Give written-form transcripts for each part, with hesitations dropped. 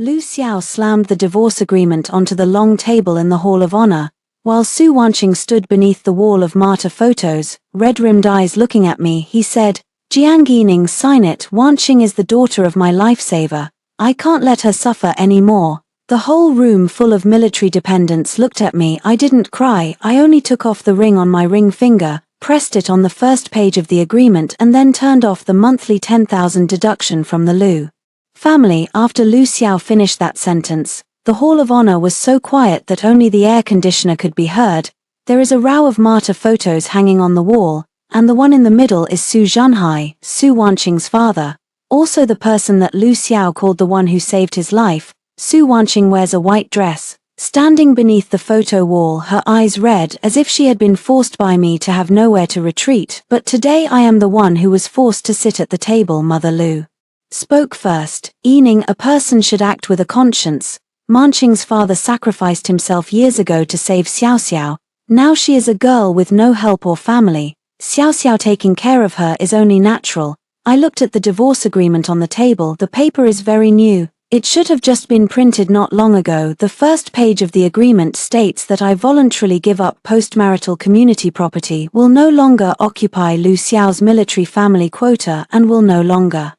Lu Xiao slammed the divorce agreement onto the long table in the Hall of Honor, while Su Wanqing stood beneath the wall of martyr photos, red-rimmed eyes looking at me. He said, "Jiang Yining, sign it. Wanqing is the daughter of my lifesaver. I can't let her suffer anymore." The whole room full of military dependents looked at me. I didn't cry. I only took off the ring on my ring finger, pressed it on the first page of the agreement, and then turned off the monthly 10,000 deduction from the Lu family. After Lu Xiao finished that sentence, the Hall of Honor was so quiet that only the air conditioner could be heard. There is a row of martyr photos hanging on the wall, and the one in the middle is Su Zhanhai, Su Wanqing's father, also the person that Lu Xiao called the one who saved his life. Su Wanqing wears a white dress, standing beneath the photo wall, her eyes red as if she had been forced by me to have nowhere to retreat. "But today I am the one who was forced to sit at the table," Mother Lu spoke first. "Yining, a person should act with a conscience. Manqing's father sacrificed himself years ago to save Xiao Xiao. Now she is a girl with no help or family. Xiao Xiao taking care of her is only natural." I looked at the divorce agreement on the table. The paper is very new. It should have just been printed not long ago. The first page of the agreement states that I voluntarily give up postmarital community property, will no longer occupy Lu Xiao's military family quota, and will no longer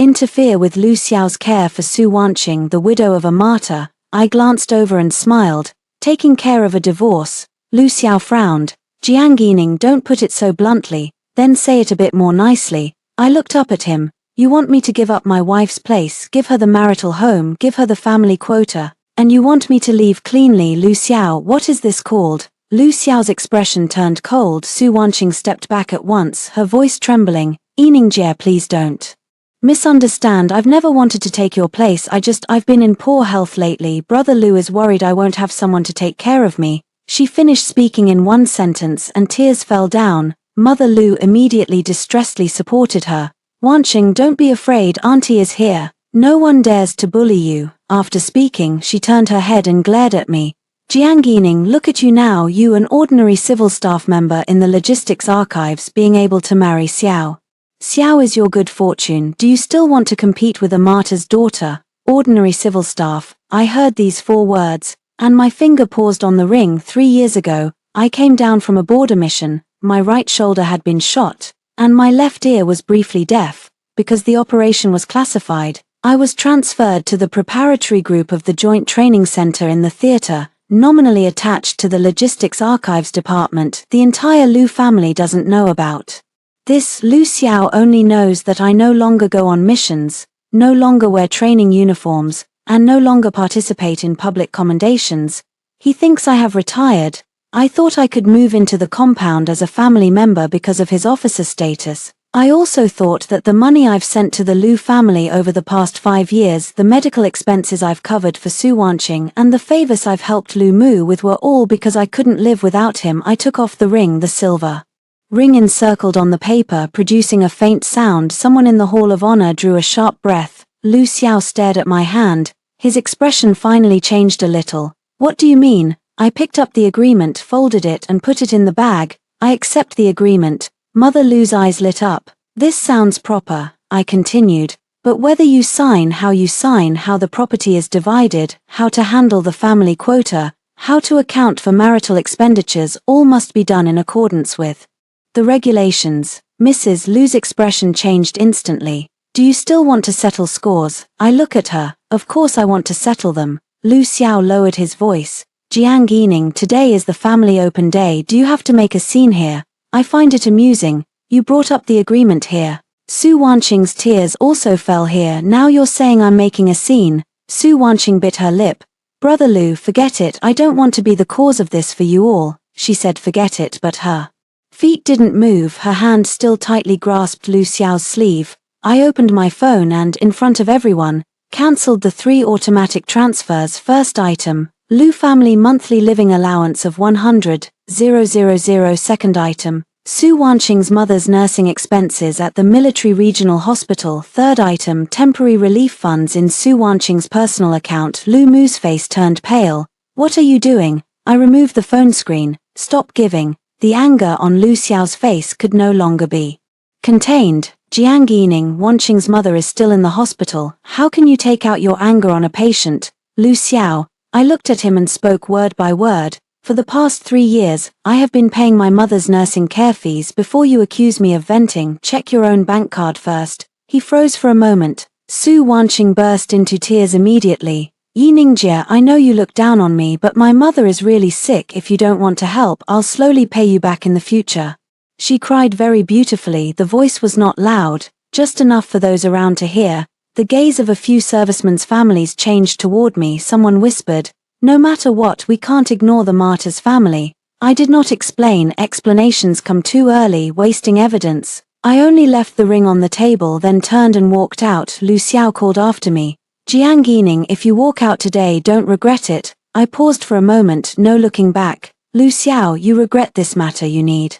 interfere with Lu Xiao's care for Su Wanqing, the widow of a martyr. I glanced over and smiled. "Taking care of a divorce?" Lu Xiao frowned. "Jiang Yining, don't put it so bluntly, then say it a bit more nicely." I looked up at him. "You want me to give up my wife's place, give her the marital home, give her the family quota, and you want me to leave cleanly? Lu Xiao, what is this called?" Lu Xiao's expression turned cold. Su Wanqing stepped back at once, her voice trembling. "Yining Jie, please don't misunderstand. I've never wanted to take your place. I've been in poor health lately. Brother Lu is worried I won't have someone to take care of me." She finished speaking in one sentence and tears fell down. Mother Lu immediately distressedly supported her. "Wanqing, don't be afraid, Auntie is here. No one dares to bully you." After speaking, she turned her head and glared at me. "Jiang Yining, look at you now, you, an ordinary civil staff member in the logistics archives, being able to marry Xiao. Xiao is your good fortune. Do you still want to compete with a martyr's daughter? Ordinary civil staff." I heard these 4 words, and my finger paused on the ring. 3 years ago, I came down from a border mission. My right shoulder had been shot, and my left ear was briefly deaf. Because the operation was classified, I was transferred to the preparatory group of the Joint Training Center in the theater, nominally attached to the Logistics Archives Department. The entire Lu family doesn't know about this. Lu Xiao only knows that I no longer go on missions, no longer wear training uniforms, and no longer participate in public commendations. He thinks I have retired. I thought I could move into the compound as a family member because of his officer status. I also thought that the money I've sent to the Lu family over the past 5 years, the medical expenses I've covered for Su Wanqing, and the favors I've helped Lu Mu with were all because I couldn't live without him. I took off the ring. The silver ring encircled on the paper, producing a faint sound. Someone in the Hall of Honor drew a sharp breath. Lu Xiao stared at my hand. His expression finally changed a little. "What do you mean?" I picked up the agreement, folded it, and put it in the bag. "I accept the agreement." Mother Lu's eyes lit up. "This sounds proper," I continued. "But whether you sign, how the property is divided, how to handle the family quota, how to account for marital expenditures, all must be done in accordance with the regulations." Mrs. Lu's expression changed instantly. "Do you still want to settle scores?" I look at her. "Of course I want to settle them." Lu Xiao lowered his voice. "Jiang Yining, today is the family open day. Do you have to make a scene here? I find it amusing. You brought up the agreement here." Su Wanqing's tears also fell here. "Now you're saying I'm making a scene?" Su Wanqing bit her lip. "Brother Lu, forget it. I don't want to be the cause of this for you all." She said forget it, but her feet didn't move. Her hand still tightly grasped Lu Xiao's sleeve. I opened my phone and, in front of everyone, cancelled the 3 automatic transfers. First item, Lu family monthly living allowance of 100,000. Second item, Su Wanqing's mother's nursing expenses at the military regional hospital. Third item, temporary relief funds in Su Wanqing's personal account. Lu Mu's face turned pale. "What are you doing?" I removed the phone screen. "Stop giving." The anger on Lu Xiao's face could no longer be contained. Jiang Yining, Wanqing's mother is still in the hospital. How can you take out your anger on a patient? Lu Xiao. I looked at him and spoke word by word. For the past 3 years, I have been paying my mother's nursing care fees. Before you accuse me of venting, check your own bank card first. He froze for a moment. Su Wanqing burst into tears immediately. Yiningjie, I know you look down on me, but my mother is really sick. If you don't want to help, I'll slowly pay you back in the future. She cried very beautifully. The voice was not loud, just enough for those around to hear. The gaze of a few servicemen's families changed toward me. Someone whispered, no matter what, we can't ignore the martyr's family. I did not explain. Explanations come too early, wasting evidence. I only left the ring on the table, then turned and walked out. Lu Xiao called after me. Jiang Yining, if you walk out today, don't regret it. I paused for a moment, no looking back. Lu Xiao, you regret this matter. You need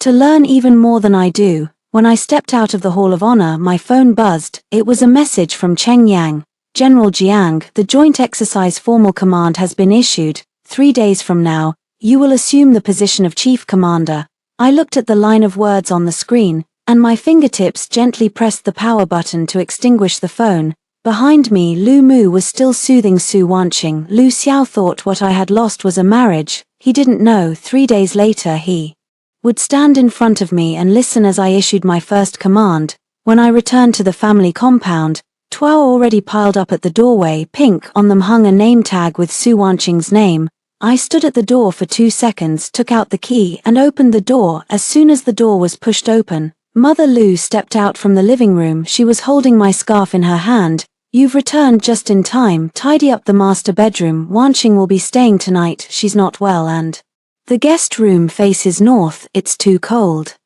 to learn even more than I do. When I stepped out of the Hall of Honor, my phone buzzed. It was a message from Cheng Yang. General Jiang, the joint exercise formal command has been issued. 3 days from now, you will assume the position of chief commander. I looked at the line of words on the screen, and my fingertips gently pressed the power button to extinguish the phone. Behind me, Lu Mu was still soothing Su Wanqing. Lu Xiao thought what I had lost was a marriage. He didn't know 3 days later he would stand in front of me and listen as I issued my first command. When I returned to the family compound, 12 already piled up at the doorway. Pink on them hung a name tag with Su Wanqing's name. I stood at the door for 2 seconds, took out the key and opened the door. As soon as the door was pushed open, Mother Lu stepped out from the living room. She was holding my scarf in her hand. You've returned just in time. Tidy up the master bedroom. Wanqing will be staying tonight. She's not well and the guest room faces north. It's too cold.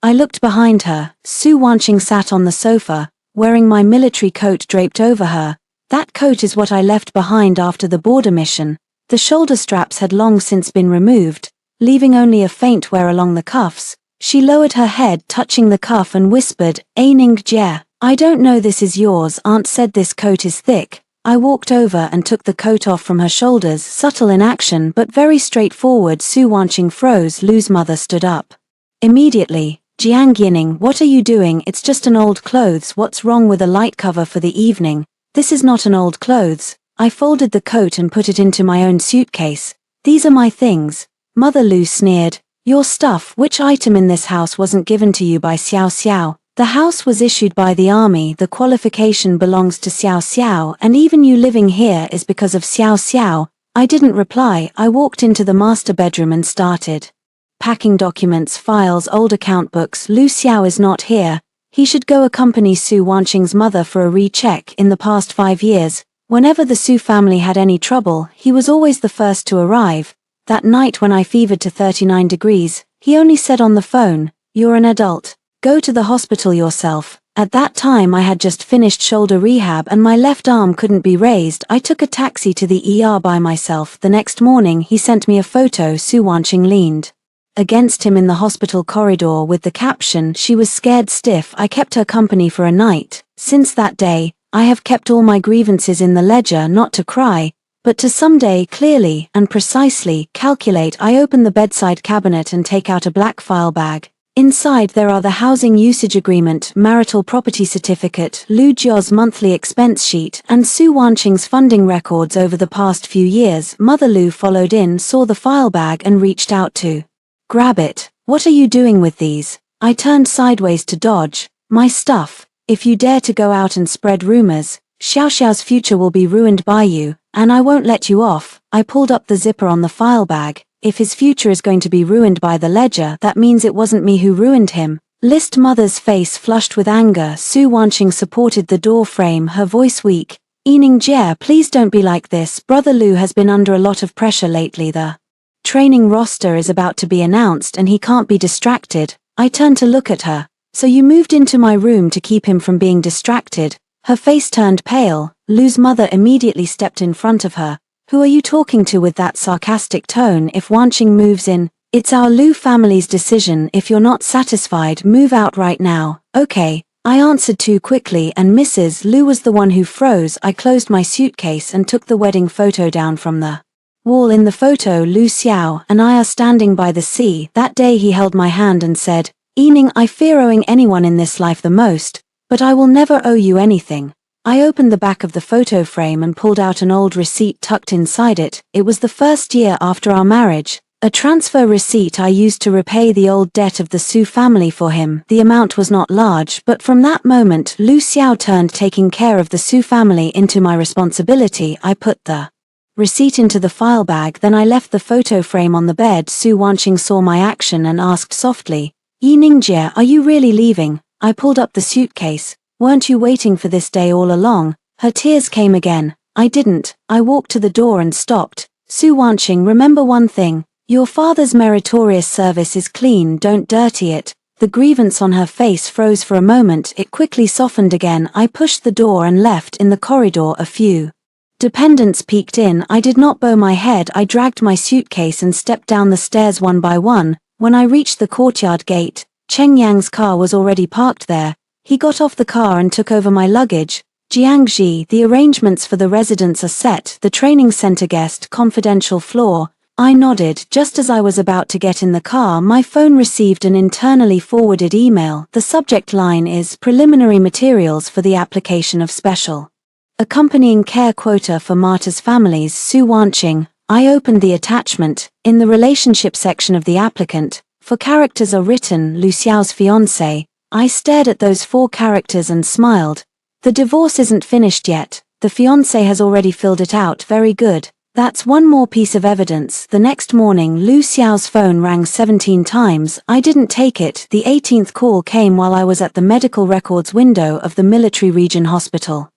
I looked behind her. Su Wanqing sat on the sofa, wearing my military coat draped over her. That coat is what I left behind after the border mission. The shoulder straps had long since been removed, leaving only a faint wear along the cuffs. She lowered her head, touching the cuff, and whispered, Yiningjie, I don't know, this is yours. Aunt said this coat is thick. I walked over and took the coat off from her shoulders, subtle in action but very straightforward. Su Wanqing froze. Lu's mother stood up immediately. Jiang Yining, what are you doing? It's just an old clothes. What's wrong with a light cover for the evening? This is not an old clothes. I folded the coat and put it into my own suitcase. These are my things. Mother Lu sneered. Your stuff. Which item in this house wasn't given to you by Xiao Xiao? The house was issued by the army. The qualification belongs to Xiao Xiao, and even you living here is because of Xiao Xiao. I didn't reply. I walked into the master bedroom and started packing documents, files, old account books. Lu Xiao is not here. He should go accompany Su Wanqing's mother for a recheck. In the past 5 years, whenever the Su family had any trouble, he was always the first to arrive. That night when I fevered to 39 degrees, he only said on the phone, you're an adult. Go to the hospital yourself. At that time I had just finished shoulder rehab and my left arm couldn't be raised. I took a taxi to the ER by myself. The next morning he sent me a photo. Su Wanqing leaned against him in the hospital corridor with the caption, she was scared stiff. I kept her company for a night. Since that day, I have kept all my grievances in the ledger, not to cry, but to someday clearly and precisely calculate. I open the bedside cabinet and take out a black file bag. Inside there are the housing usage agreement, marital property certificate, Lu Jio's monthly expense sheet, and Su Wanqing's funding records over the past few years. Mother Lu followed in, saw the file bag and reached out to grab it. What are you doing with these? I turned sideways to dodge. My stuff. If you dare to go out and spread rumors, Xiao Xiao's future will be ruined by you, and I won't let you off. I pulled up the zipper on the file bag. If his future is going to be ruined by the ledger, that means it wasn't me who ruined him. List mother's face flushed with anger. Su Wanqing supported the door frame, her voice weak. Yiningjie, please don't be like this. Brother Lu has been under a lot of pressure lately. The training roster is about to be announced and he can't be distracted. I turned to look at her. So you moved into my room to keep him from being distracted? Her face turned pale. Lu's mother immediately stepped in front of her. Who are you talking to with that sarcastic tone? If Wanqing moves in, it's our Lu family's decision. If you're not satisfied, move out right now. Okay. I answered too quickly and Mrs. Lu was the one who froze. I closed my suitcase and took the wedding photo down from the wall. In the photo, Lu Xiao and I are standing by the sea. That day he held my hand and said, Yining, I fear owing anyone in this life the most, but I will never owe you anything. I opened the back of the photo frame and pulled out an old receipt tucked inside it. It was the first year after our marriage. A transfer receipt I used to repay the old debt of the Su family for him. The amount was not large, but from that moment Lu Xiao turned taking care of the Su family into my responsibility. I put the receipt into the file bag, then I left the photo frame on the bed. Su Wanqing saw my action and asked softly, "Yining Jie, are you really leaving?" I pulled up the suitcase. "Weren't you waiting for this day all along?" Her tears came again. "I didn't." I walked to the door and stopped. "Su Wanqing, remember one thing. Your father's meritorious service is clean, don't dirty it." The grievance on her face froze for a moment, it quickly softened again. I pushed the door and left. In the corridor a few dependents peeked in. I did not bow my head. I dragged my suitcase and stepped down the stairs one by one. When I reached the courtyard gate, Cheng Yang's car was already parked there. He got off the car and took over my luggage. "Jiangji, the arrangements for the residence are set, the training center guest confidential floor." I nodded. Just as I was about to get in the car, my phone received an internally forwarded email. The subject line is "Preliminary materials for the application of special accompanying care quota for martyrs' families, Su Wanqing." I opened the attachment. In the relationship section of the applicant, 4 characters are written, "Lu Xiao's fiancé." I stared at those 4 characters and smiled. The divorce isn't finished yet. The fiancé has already filled it out. Very good. That's one more piece of evidence. The next morning Lu Xiao's phone rang 17 times. I didn't take it. The 18th call came while I was at the medical records window of the military region hospital,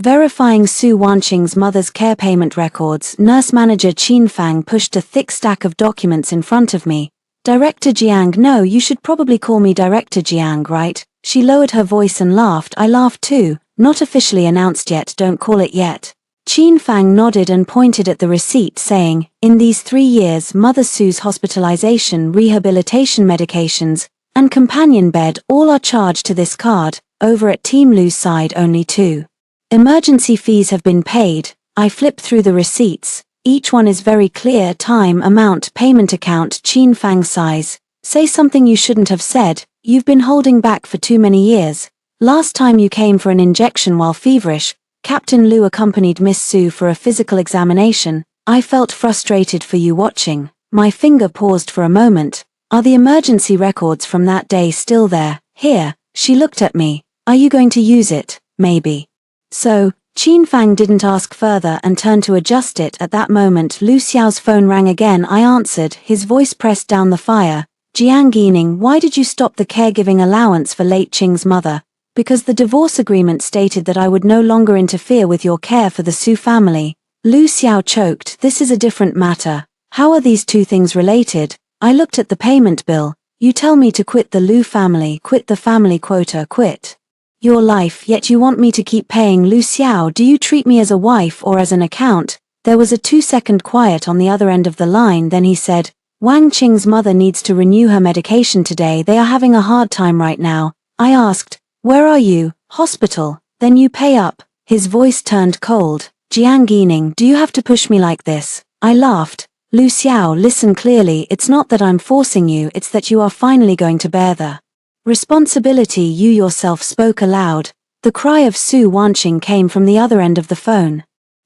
verifying Su Wanqing's mother's care payment records. Nurse manager Qin Fang pushed a thick stack of documents in front of me. "Director Jiang." "No, you should probably call me Director Jiang, right?" She lowered her voice and laughed. I laughed too. "Not officially announced yet, don't call it yet." Qin Fang nodded and pointed at the receipt, saying, "In these 3 years, Mother Su's hospitalization, rehabilitation medications, and companion bed all are charged to this card. Over at Team Lu's side only 2 emergency fees have been paid." I flipped through the receipts. Each one is very clear: time, amount, payment account. Qin Fang sighs. "Say something you shouldn't have said. You've been holding back for too many years. Last time you came for an injection while feverish, Captain Lu accompanied Miss Su for a physical examination. I felt frustrated for you watching." My finger paused for a moment. "Are the emergency records from that day still there?" "Here." She looked at me. "Are you going to use it?" "Maybe." "So?" Qin Fang didn't ask further and turned to adjust it. At that moment Lu Xiao's phone rang again. I answered. His voice pressed down the fire. "Jiang Yining, why did you stop the caregiving allowance for late Qing's mother?" "Because the divorce agreement stated that I would no longer interfere with your care for the Su family." Lu Xiao choked. "This is a different matter. How are these 2 things related?" I looked at the payment bill. "You tell me to quit the Lu family, quit the family quota, quit your life, yet you want me to keep paying." "Lu Xiao, do you treat me as a wife or as an account?" There was a 2-second quiet on the other end of the line, then he said, "Wang Qing's mother needs to renew her medication today. They are having a hard time right now." I asked, "Where are you?" "Hospital." "Then you pay up." His voice turned cold. "Jiang Yining, do you have to push me like this?" I laughed. "Lu Xiao, listen clearly. It's not that I'm forcing you, it's that you are finally going to bear the responsibility." You yourself spoke aloud. The cry of Su Wanqing came from the other end of the phone.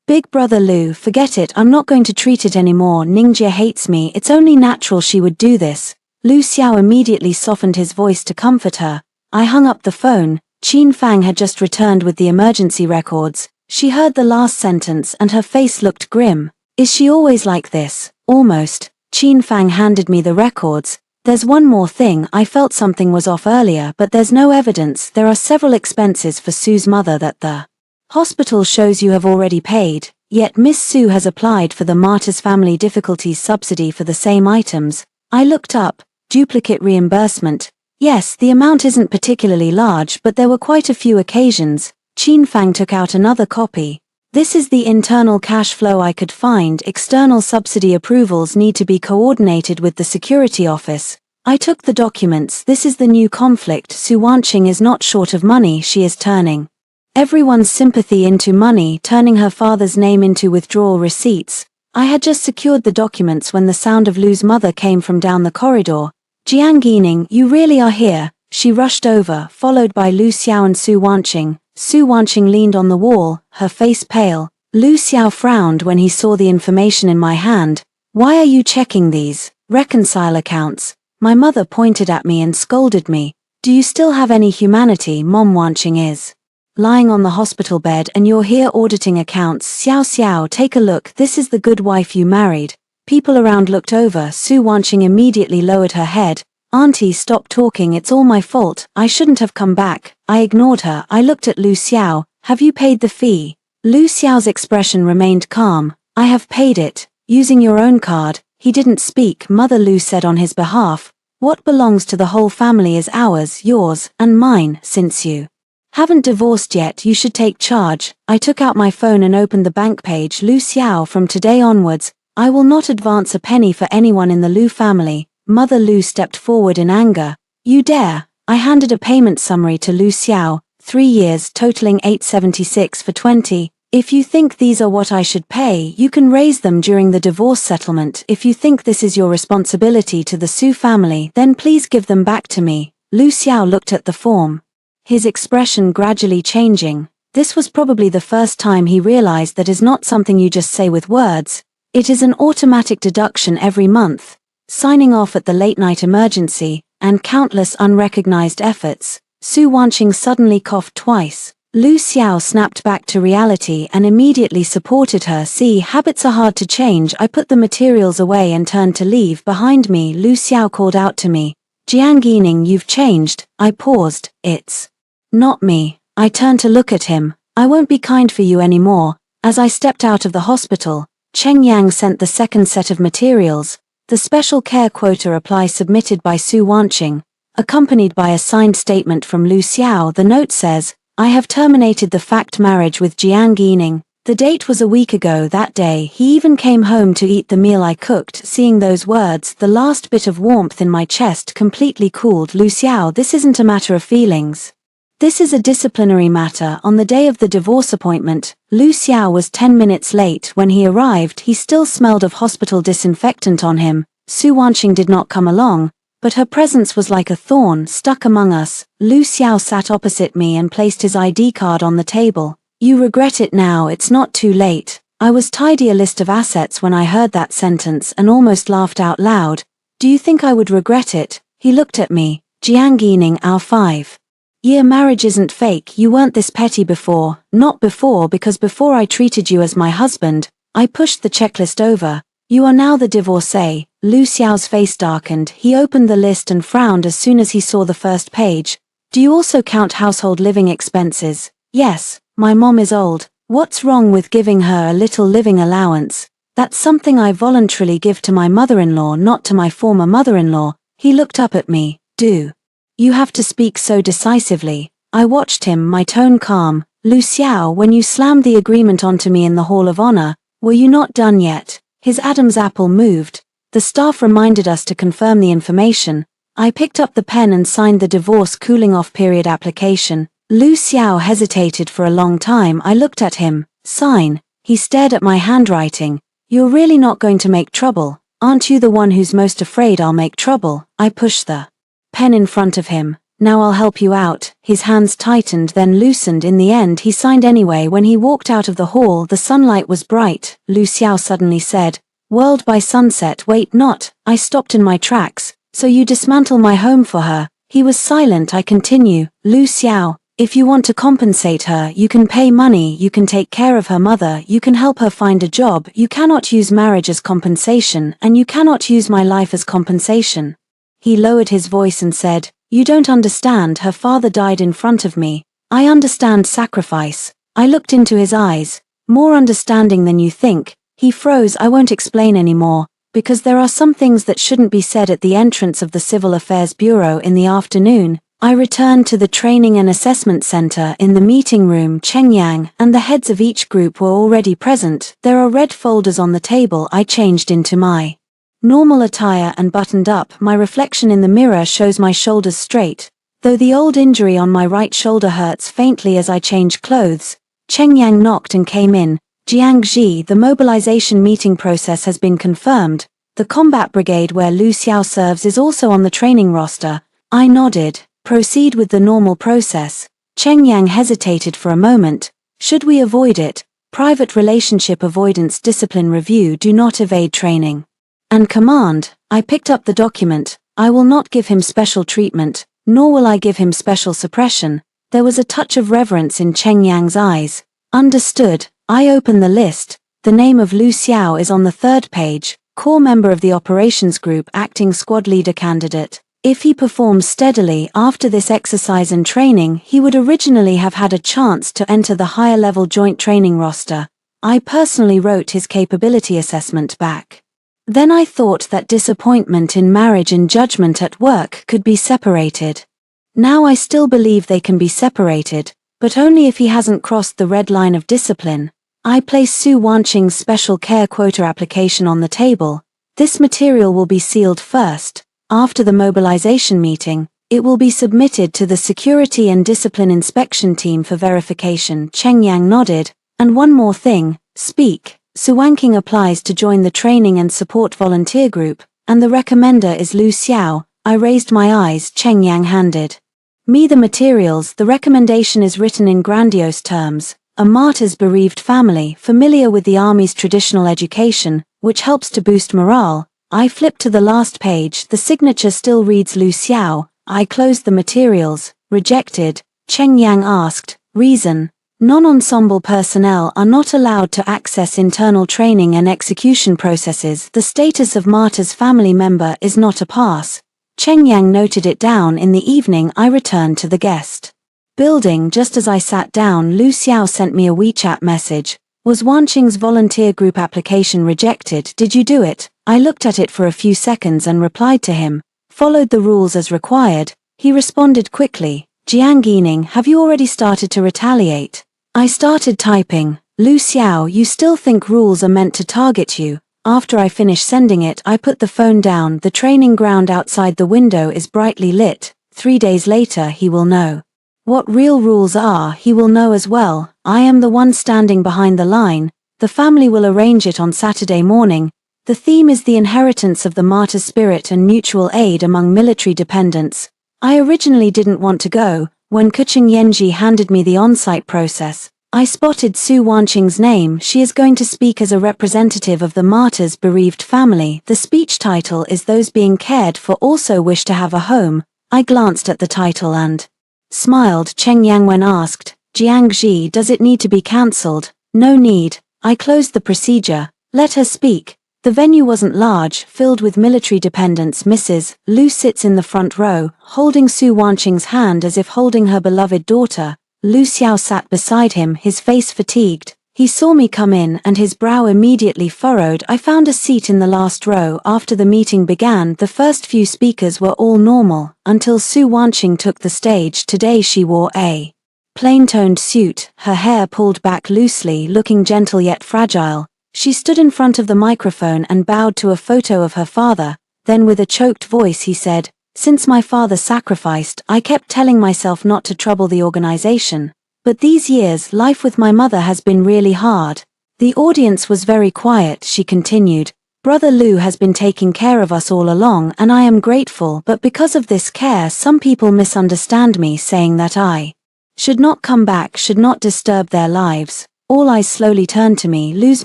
"Big brother Lu, forget it. I'm not going to treat it anymore. Ningjie hates me. It's only natural she would do this." Lu Xiao immediately softened his voice to comfort her. I hung up the phone. Qin Fang had just returned with the emergency records. She heard the last sentence and her face looked grim. "Is she always like this?" "Almost." Qin Fang handed me the records. "There's one more thing. I felt something was off earlier, but there's no evidence. There are several expenses for Su's mother that the hospital shows you have already paid, yet Miss Su has applied for the Martyrs Family Difficulties subsidy for the same items." I looked up. "Duplicate reimbursement." "Yes, the amount isn't particularly large, but there were quite a few occasions." Qin Fang took out another copy. "This is the internal cash flow I could find. External subsidy approvals need to be coordinated with the security office." I took the documents. "This is the new conflict. Su Wanqing is not short of money. She is turning everyone's sympathy into money, turning her father's name into withdrawal receipts." I had just secured the documents when the sound of Lu's mother came from down the corridor. Jiang Yining, you really are here. She rushed over, followed by Lu Xiao and Su Wanqing. Su Wanqing leaned on the wall, her face pale. Lu Xiao frowned when he saw the information in my hand. Why are you checking these? Reconcile accounts. My mother pointed at me and scolded me. Do you still have any humanity? Mom Wanqing is lying on the hospital bed and you're here auditing accounts. Xiao Xiao, take a look, this is the good wife you married. People around looked over. Su Wanqing immediately lowered her head. Auntie, stop talking, it's all my fault, I shouldn't have come back. I ignored her. I looked at Lu Xiao. Have you paid the fee? Lu Xiao's expression remained calm. I have paid it, using your own card. He didn't speak. Mother Lu said on his behalf. What belongs to the whole family is ours, yours, and mine. Since you haven't divorced yet, you should take charge. I took out my phone and opened the bank page. Lu Xiao, from today onwards, I will not advance a penny for anyone in the Lu family. Mother Lu stepped forward in anger. You dare? I handed a payment summary to Lu Xiao, 3 years totaling 876 for 20. If you think these are what I should pay, you can raise them during the divorce settlement. If you think this is your responsibility to the Su family, then please give them back to me. Lu Xiao looked at the form, his expression gradually changing. This was probably the first time he realized that is not something you just say with words. It is an automatic deduction every month. Signing off at the late-night emergency, and countless unrecognized efforts. Su Wanqing suddenly coughed twice. Lu Xiao snapped back to reality and immediately supported her. See, habits are hard to change. I put the materials away and turned to leave. Behind me, Lu Xiao called out to me. Jiang Yining, you've changed. I paused. It's not me. I turned to look at him. I won't be kind for you anymore. As I stepped out of the hospital, Cheng Yang sent the second set of materials. The special care quota apply submitted by Su Wanqing, accompanied by a signed statement from Lu Xiao. The note says, I have terminated the fact marriage with Jiang Yining. The date was a week ago. That day, he even came home to eat the meal I cooked. Seeing those words, the last bit of warmth in my chest completely cooled. Lu Xiao, this isn't a matter of feelings. This is a disciplinary matter. On the day of the divorce appointment, Lu Xiao was 10 minutes late. When he arrived, he still smelled of hospital disinfectant on him. Su Wanqing did not come along, but her presence was like a thorn stuck among us. Lu Xiao sat opposite me and placed his ID card on the table. You regret it now, it's not too late. I was tidying a list of assets when I heard that sentence and almost laughed out loud. Do you think I would regret it? He looked at me. Jiang Yining, our 5-year marriage isn't fake. You weren't this petty before. Not before, because before I treated you as my husband. I pushed the checklist over. You are now the divorcee. Lu Xiao's face darkened. He opened the list and frowned as soon as he saw the first page. Do you also count household living expenses? Yes, my mom is old. What's wrong with giving her a little living allowance? That's something I voluntarily give to my mother-in-law, not to my former mother-in-law. He looked up at me. Do you have to speak so decisively? I watched him, my tone calm. Lu Xiao, when you slammed the agreement onto me in the Hall of Honor, were you not done yet? His Adam's apple moved. The staff reminded us to confirm the information. I picked up the pen and signed the divorce cooling-off period application. Lu Xiao hesitated for a long time. I looked at him. Sign. He stared at my handwriting. You're really not going to make trouble? Aren't you the one who's most afraid I'll make trouble? I pushed the pen in front of him. Now I'll help you out. His hands tightened, then loosened. In the end, he signed anyway. When he walked out of the hall, the sunlight was bright. Lu Xiao suddenly said, World by sunset. Wait, not. I stopped in my tracks. So you dismantle my home for her? He was silent. I continue. Lu Xiao, if you want to compensate her, you can pay money, you can take care of her mother, you can help her find a job. You cannot use marriage as compensation, and you cannot use my life as compensation. He lowered his voice and said, You don't understand. Her father died in front of me. I understand sacrifice. I looked into his eyes. More understanding than you think. He froze. I won't explain anymore, because there are some things that shouldn't be said. At the entrance of the Civil Affairs Bureau in the afternoon, I returned to the Training and Assessment Center. In the meeting room, Cheng Yang and the heads of each group were already present. There are red folders on the table. I changed into my normal attire and buttoned up. My reflection in the mirror shows my shoulders straight, though the old injury on my right shoulder hurts faintly as I change clothes. Cheng Yang knocked and came in. Jiang Ji, the mobilization meeting process has been confirmed. The combat brigade where Lu Xiao serves is also on the training roster. I nodded. Proceed with the normal process. Cheng Yang hesitated for a moment. Should we avoid it? Private relationship avoidance discipline review do not evade training. And command. I picked up the document. I will not give him special treatment, nor will I give him special suppression. There was a touch of reverence in Cheng Yang's eyes. Understood. I open the list. The name of Lu Xiao is on the third page. Core member of the operations group, acting squad leader candidate. If he performs steadily after this exercise and training, he would originally have had a chance to enter the higher level joint training roster. I personally wrote his capability assessment back. Then I thought that disappointment in marriage and judgment at work could be separated. Now I still believe they can be separated, but only if he hasn't crossed the red line of discipline. I place Su Wanqing's special care quota application on the table. This material will be sealed first. After the mobilization meeting, it will be submitted to the Security and Discipline Inspection Team for verification. Cheng Yang nodded. And one more thing, speak. Su Wanqing applies to join the Training and Support Volunteer Group, and the recommender is Lu Xiao. I raised my eyes. Cheng Yang handed me the materials. The recommendation is written in grandiose terms. A martyr's bereaved family, familiar with the Army's traditional education, which helps to boost morale. I flipped to the last page. The signature still reads Lu Xiao. I closed the materials. Rejected. Cheng Yang asked, reason. Non-ensemble personnel are not allowed to access internal training and execution processes. The status of martyr's family member is not a pass. Cheng Yang noted it down. In the evening I returned to the guest building. Just as I sat down, Lu Xiao sent me a WeChat message. Was Wanqing's volunteer group application rejected? Did you do it? I looked at it for a few seconds and replied to him. Followed the rules as required. He responded quickly. Jiang Yining, have you already started to retaliate? I started typing. Lu Xiao, you still think rules are meant to target you? After I finish sending it, I put the phone down. The training ground outside the window is brightly lit. 3 days later he will know. What real rules are, he will know as well. I am the one standing behind the line. The family will arrange it on Saturday morning. The theme is the inheritance of the martyr spirit and mutual aid among military dependents. I originally didn't want to go. When Kuching Yenji handed me the on-site process, I spotted Su Wanqing's name. She is going to speak as a representative of the martyr's bereaved family. The speech title is Those Being Cared For Also Wish to Have a Home. I glanced at the title and smiled. Cheng Yang when asked, Jiang Ji, does it need to be cancelled? No need. I closed the procedure. Let her speak. The venue wasn't large, filled with military dependents. Mrs. Lu sits in the front row, holding Su Wanqing's hand as if holding her beloved daughter. Lu Xiao sat beside him, his face fatigued. He saw me come in and his brow immediately furrowed. I found a seat in the last row. After the meeting began, the first few speakers were all normal, until Su Wanqing took the stage. Today she wore a plain-toned suit, her hair pulled back loosely, looking gentle yet fragile. She stood in front of the microphone and bowed to a photo of her father. Then with a choked voice he said, Since my father sacrificed, I kept telling myself not to trouble the organization. But these years, life with my mother has been really hard. The audience was very quiet. She continued, Brother Lu has been taking care of us all along and I am grateful, but because of this care some people misunderstand me, saying that I should not come back, should not disturb their lives. All eyes slowly turned to me. Lu's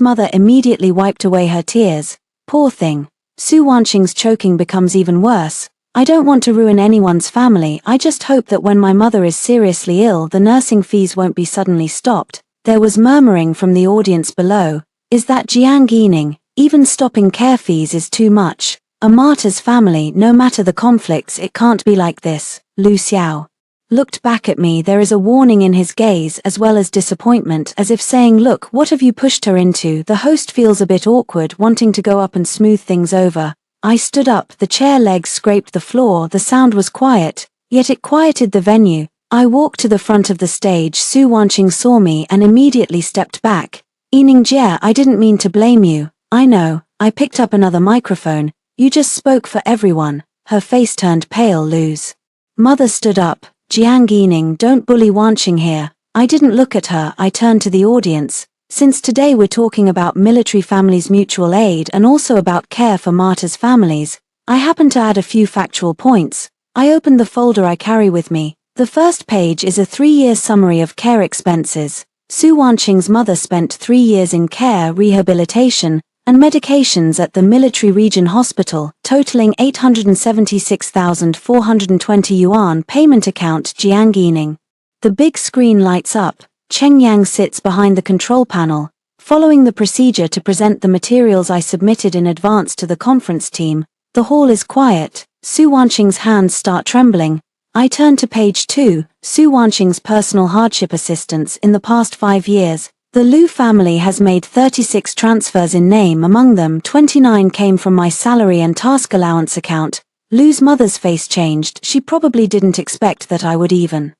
mother immediately wiped away her tears. Poor thing. Su Wanqing's choking becomes even worse. I don't want to ruin anyone's family. I just hope that when my mother is seriously ill the nursing fees won't be suddenly stopped. There was murmuring from the audience below. Is that Jiang Yining? Even stopping care fees is too much. A martyr's family, no matter the conflicts, it can't be like this. Lu Xiao looked back at me. There is a warning in his gaze as well as disappointment, as if saying, look, what have you pushed her into? The host feels a bit awkward, wanting to go up and smooth things over. I stood up. The chair legs scraped the floor. The sound was quiet, yet it quieted the venue. I walked to the front of the stage. Su Wanqing saw me and immediately stepped back. Yining Jie, I didn't mean to blame you. I know. I picked up another microphone. You just spoke for everyone. Her face turned pale. Lu's mother stood up. Jiang Yining, don't bully Wanqing here. I didn't look at her. I turned to the audience. Since today we're talking about military families' mutual aid and also about care for martyrs' families, I happen to add a few factual points. I opened the folder I carry with me. The first page is a 3-year summary of care expenses. Su Wanqing's mother spent 3 years in care, rehabilitation, and medications at the Military Region Hospital, totaling 876,420 yuan. Payment account Jiang Yining. The big screen lights up. Cheng Yang sits behind the control panel. Following the procedure to present the materials I submitted in advance to the conference team, the hall is quiet. Su Wanqing's hands start trembling. I turn to page 2, Su Wanqing's personal hardship assistance. In the past 5 years, the Liu family has made 36 transfers in name. Among them, 29 came from my salary and task allowance account. Liu's mother's face changed. She probably didn't expect that I would even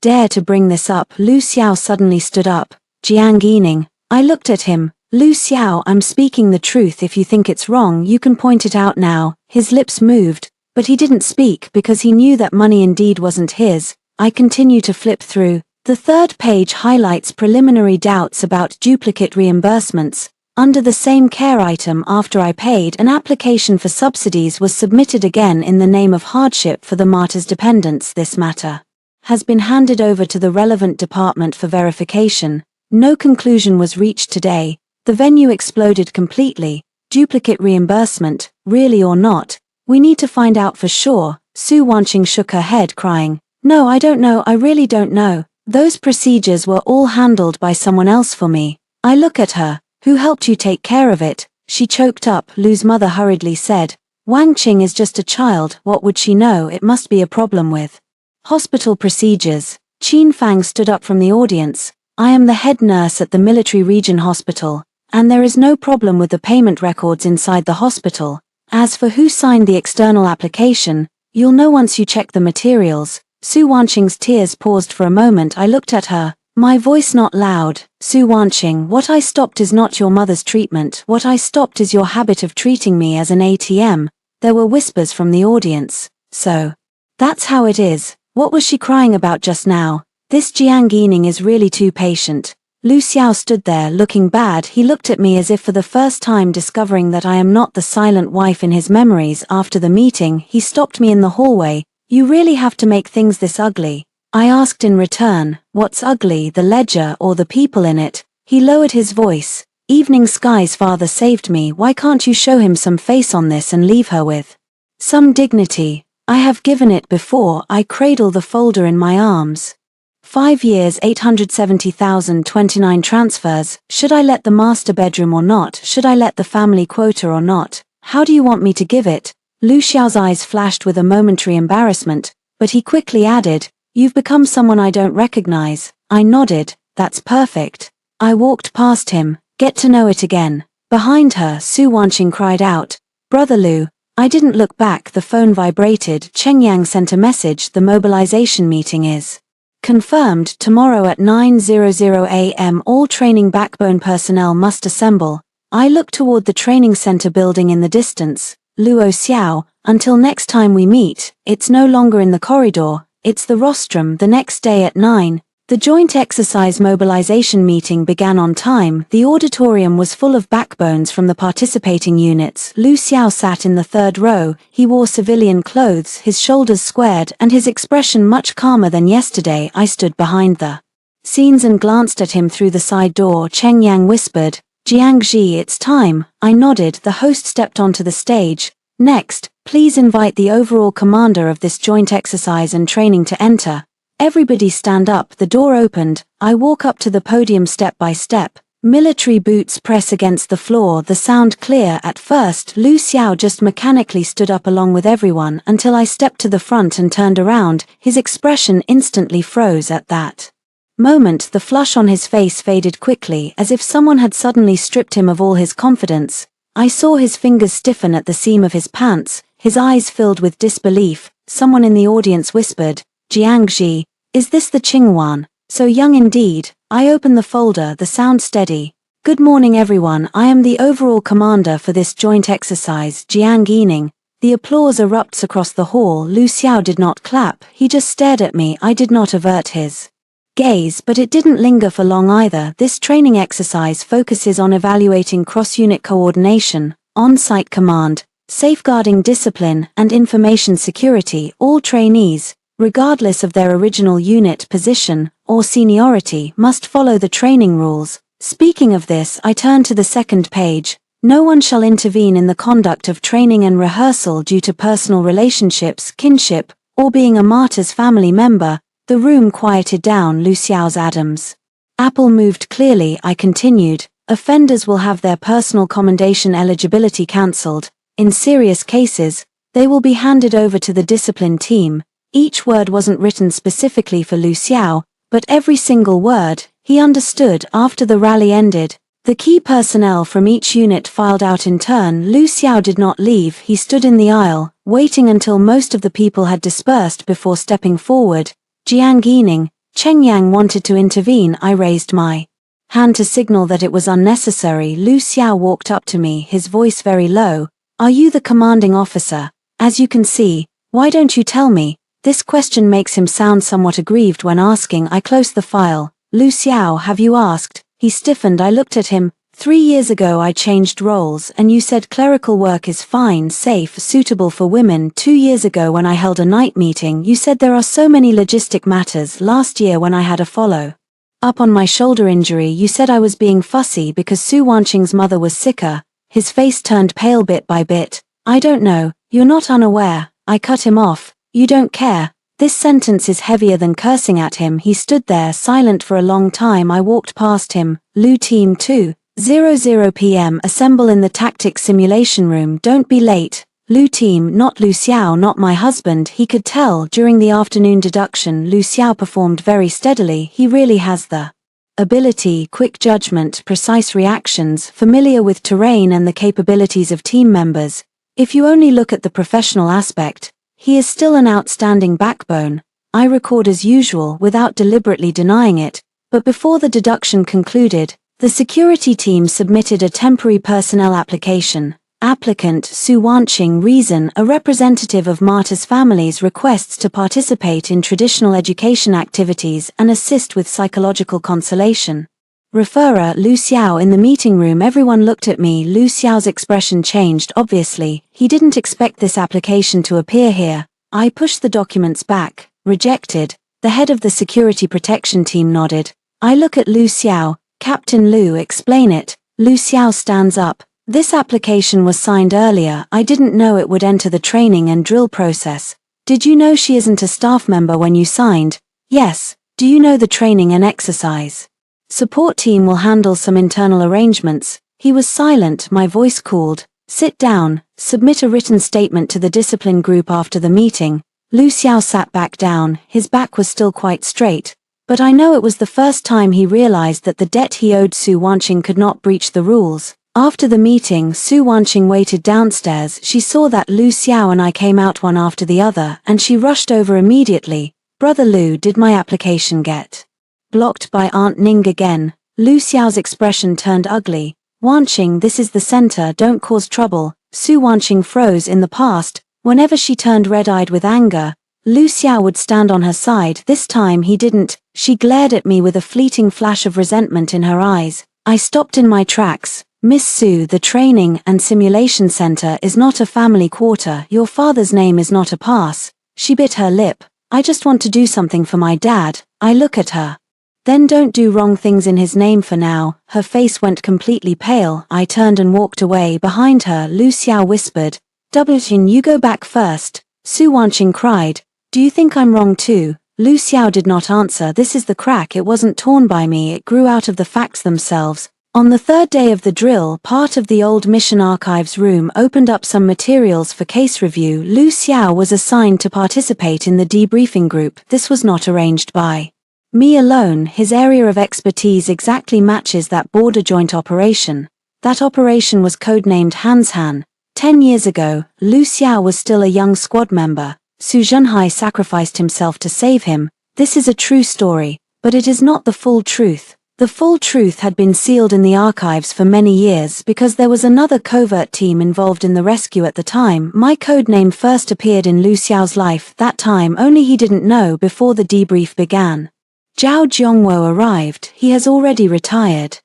dare to bring this up. Lu Xiao suddenly stood up. Jiang Yining. I looked at him. Lu Xiao, I'm speaking the truth. If you think it's wrong, you can point it out now. His lips moved, but he didn't speak because he knew that money indeed wasn't his. I continue to flip through. The third page highlights preliminary doubts about duplicate reimbursements. Under the same care item, after I paid, an application for subsidies was submitted again in the name of hardship for the martyr's dependents. This matter has been handed over to the relevant department for verification. No conclusion was reached today. The venue exploded completely. Duplicate reimbursement, really or not? We need to find out for sure. Su Wanqing shook her head, crying, No, I don't know, I really don't know. Those procedures were all handled by someone else for me. I look at her. Who helped you take care of it? She choked up. Lu's mother hurriedly said, Wanqing is just a child, what would she know? It must be a problem with hospital procedures. Qin Fang stood up from the audience. I am the head nurse at the Military Region Hospital, and there is no problem with the payment records inside the hospital. As for who signed the external application, you'll know once you check the materials. Su Wanqing's tears paused for a moment. I looked at her, my voice not loud. Su Wanqing, what I stopped is not your mother's treatment. What I stopped is your habit of treating me as an ATM. There were whispers from the audience. So that's how it is. What was she crying about just now? This Jiang Yining is really too patient. Lu Xiao stood there looking bad. He looked at me as if for the first time discovering that I am not the silent wife in his memories. After the meeting, he stopped me in the hallway. You really have to make things this ugly? I asked in return. What's ugly, the ledger or the people in it? He lowered his voice. Evening Sky's father saved me. Why can't you show him some face on this and leave her with some dignity? I have given it before. I cradle the folder in my arms. 5 years, 870,029 transfers. Should I let the master bedroom or not? Should I let the family quota or not? How do you want me to give it? Lu Xiao's eyes flashed with a momentary embarrassment, but he quickly added, You've become someone I don't recognize. I nodded. That's perfect. I walked past him. Get to know it again. Behind her, Su Wanqing cried out, Brother Lu. I didn't look back. The phone vibrated. Cheng Yang sent a message. The mobilization meeting is confirmed. Tomorrow at 9:00 a.m. all training backbone personnel must assemble. I look toward the training center building in the distance. Luo Xiao, until next time we meet, it's no longer in the corridor, it's the rostrum. The next day at 9. The joint exercise mobilization meeting began on time. The auditorium was full of backbones from the participating units. Lu Xiao sat in the third row. He wore civilian clothes, his shoulders squared, and his expression much calmer than yesterday. I stood behind the scenes and glanced at him through the side door. Cheng Yang whispered, Jiangji, it's time. I nodded. The host stepped onto the stage. Next, please invite the overall commander of this joint exercise and training to enter. Everybody stand up. The door opened. I walk up to the podium step by step. Military boots press against the floor. The sound clear. At first, Lu Xiao just mechanically stood up along with everyone until I stepped to the front and turned around. His expression instantly froze at that moment. The flush on his face faded quickly, as if someone had suddenly stripped him of all his confidence. I saw his fingers stiffen at the seam of his pants. His eyes filled with disbelief. Someone in the audience whispered, Jiangji, is this the Qingwan? So young indeed. I open the folder, the sound steady. Good morning everyone, I am the overall commander for this joint exercise, Jiang Yining. The applause erupts across the hall. Lu Xiao did not clap, he just stared at me. I did not avert his gaze, but it didn't linger for long either. This training exercise focuses on evaluating cross-unit coordination, on-site command, safeguarding discipline, and information security. All trainees, regardless of their original unit position or seniority, must follow the training rules. Speaking of this, I turn to the second page. No one shall intervene in the conduct of training and rehearsal due to personal relationships, kinship, or being a martyr's family member. The room quieted down. Lu Xiao's Adams. Apple moved clearly. I continued. Offenders will have their personal commendation eligibility cancelled. In serious cases, they will be handed over to the discipline team. Each word wasn't written specifically for Lu Xiao, but every single word, he understood. After the rally ended, the key personnel from each unit filed out in turn. Lu Xiao did not leave. He stood in the aisle, waiting until most of the people had dispersed before stepping forward. Jiang Yining, Cheng Yang wanted to intervene. I raised my hand to signal that it was unnecessary. Lu Xiao walked up to me, his voice very low. Are you the commanding officer? As you can see, why don't you tell me? This question makes him sound somewhat aggrieved when asking. I closed the file. Lu Xiao, have you asked? He stiffened. I looked at him. 3 years ago I changed roles and you said clerical work is fine, safe, suitable for women. 2 years ago when I held a night meeting you said there are so many logistic matters. Last year when I had a follow-up on my shoulder injury you said I was being fussy because Su Wanqing's mother was sicker. His face turned pale bit by bit. I don't know, you're not unaware. I cut him off. You don't care. This sentence is heavier than cursing at him. He stood there silent for a long time. I walked past him. Lu Team 2:00 p.m. Assemble in the tactics simulation room. Don't be late. Lu Team, not Lu Xiao, not my husband. He could tell during the afternoon deduction Lu Xiao performed very steadily. He really has the ability, quick judgment, precise reactions, familiar with terrain and the capabilities of team members. If you only look at the professional aspect, he is still an outstanding backbone. I record as usual without deliberately denying it, but before the deduction concluded, the security team submitted a temporary personnel application. Applicant Su Wanqing. Reason: a representative of martyrs' families requests to participate in traditional education activities and assist with psychological consolation. Referrer Lu Xiao. In the meeting room everyone looked at me. Lu Xiao's expression changed. Obviously, he didn't expect this application to appear here. I pushed the documents back. Rejected. The head of the security protection team nodded. I look at Lu Xiao. Captain Lu, explain it. Lu Xiao stands up. This application was signed earlier. I didn't know it would enter the training and drill process. Did you know she isn't a staff member when you signed? Yes. Do you know the training and exercise support team will handle some internal arrangements? He was silent. My voice cooled. Sit down. Submit a written statement to the discipline group after the meeting. Lu Xiao sat back down. His back was still quite straight. But I know it was the first time he realized that the debt he owed Su Wanqing could not breach the rules. After the meeting, Su Wanqing waited downstairs. She saw that Lu Xiao and I came out one after the other, and she rushed over immediately. Brother Lu, did my application get blocked by Aunt Ning again? Lu Xiao's expression turned ugly. Wanqing, this is the center, don't cause trouble. Su Wanqing froze. In the past, whenever she turned red-eyed with anger, Lu Xiao would stand on her side. This time he didn't. She glared at me with a fleeting flash of resentment in her eyes. I stopped in my tracks. Miss Su, the training and simulation center is not a family quarter. Your father's name is not a pass. She bit her lip. I just want to do something for my dad. I look at her. Then don't do wrong things in his name for now. Her face went completely pale. I turned and walked away. Behind her, Lu Xiao whispered, Demotion, you go back first. Su Wanqing cried, do you think I'm wrong too? Lu Xiao did not answer. This is the crack. It wasn't torn by me. It grew out of the facts themselves. On the third day of the drill, part of the old mission archives room opened up some materials for case review. Lu Xiao was assigned to participate in the debriefing group. This was not arranged by me alone. His area of expertise exactly matches that border joint operation. That operation was codenamed Hanshan. 10 years ago, Lu Xiao was still a young squad member. Su Zhenhai sacrificed himself to save him. This is a true story, but it is not the full truth. The full truth had been sealed in the archives for many years because there was another covert team involved in the rescue at the time. My codename first appeared in Lu Xiao's life. That time only he didn't know before the debrief began. Zhao Zhongwo arrived. He has already retired.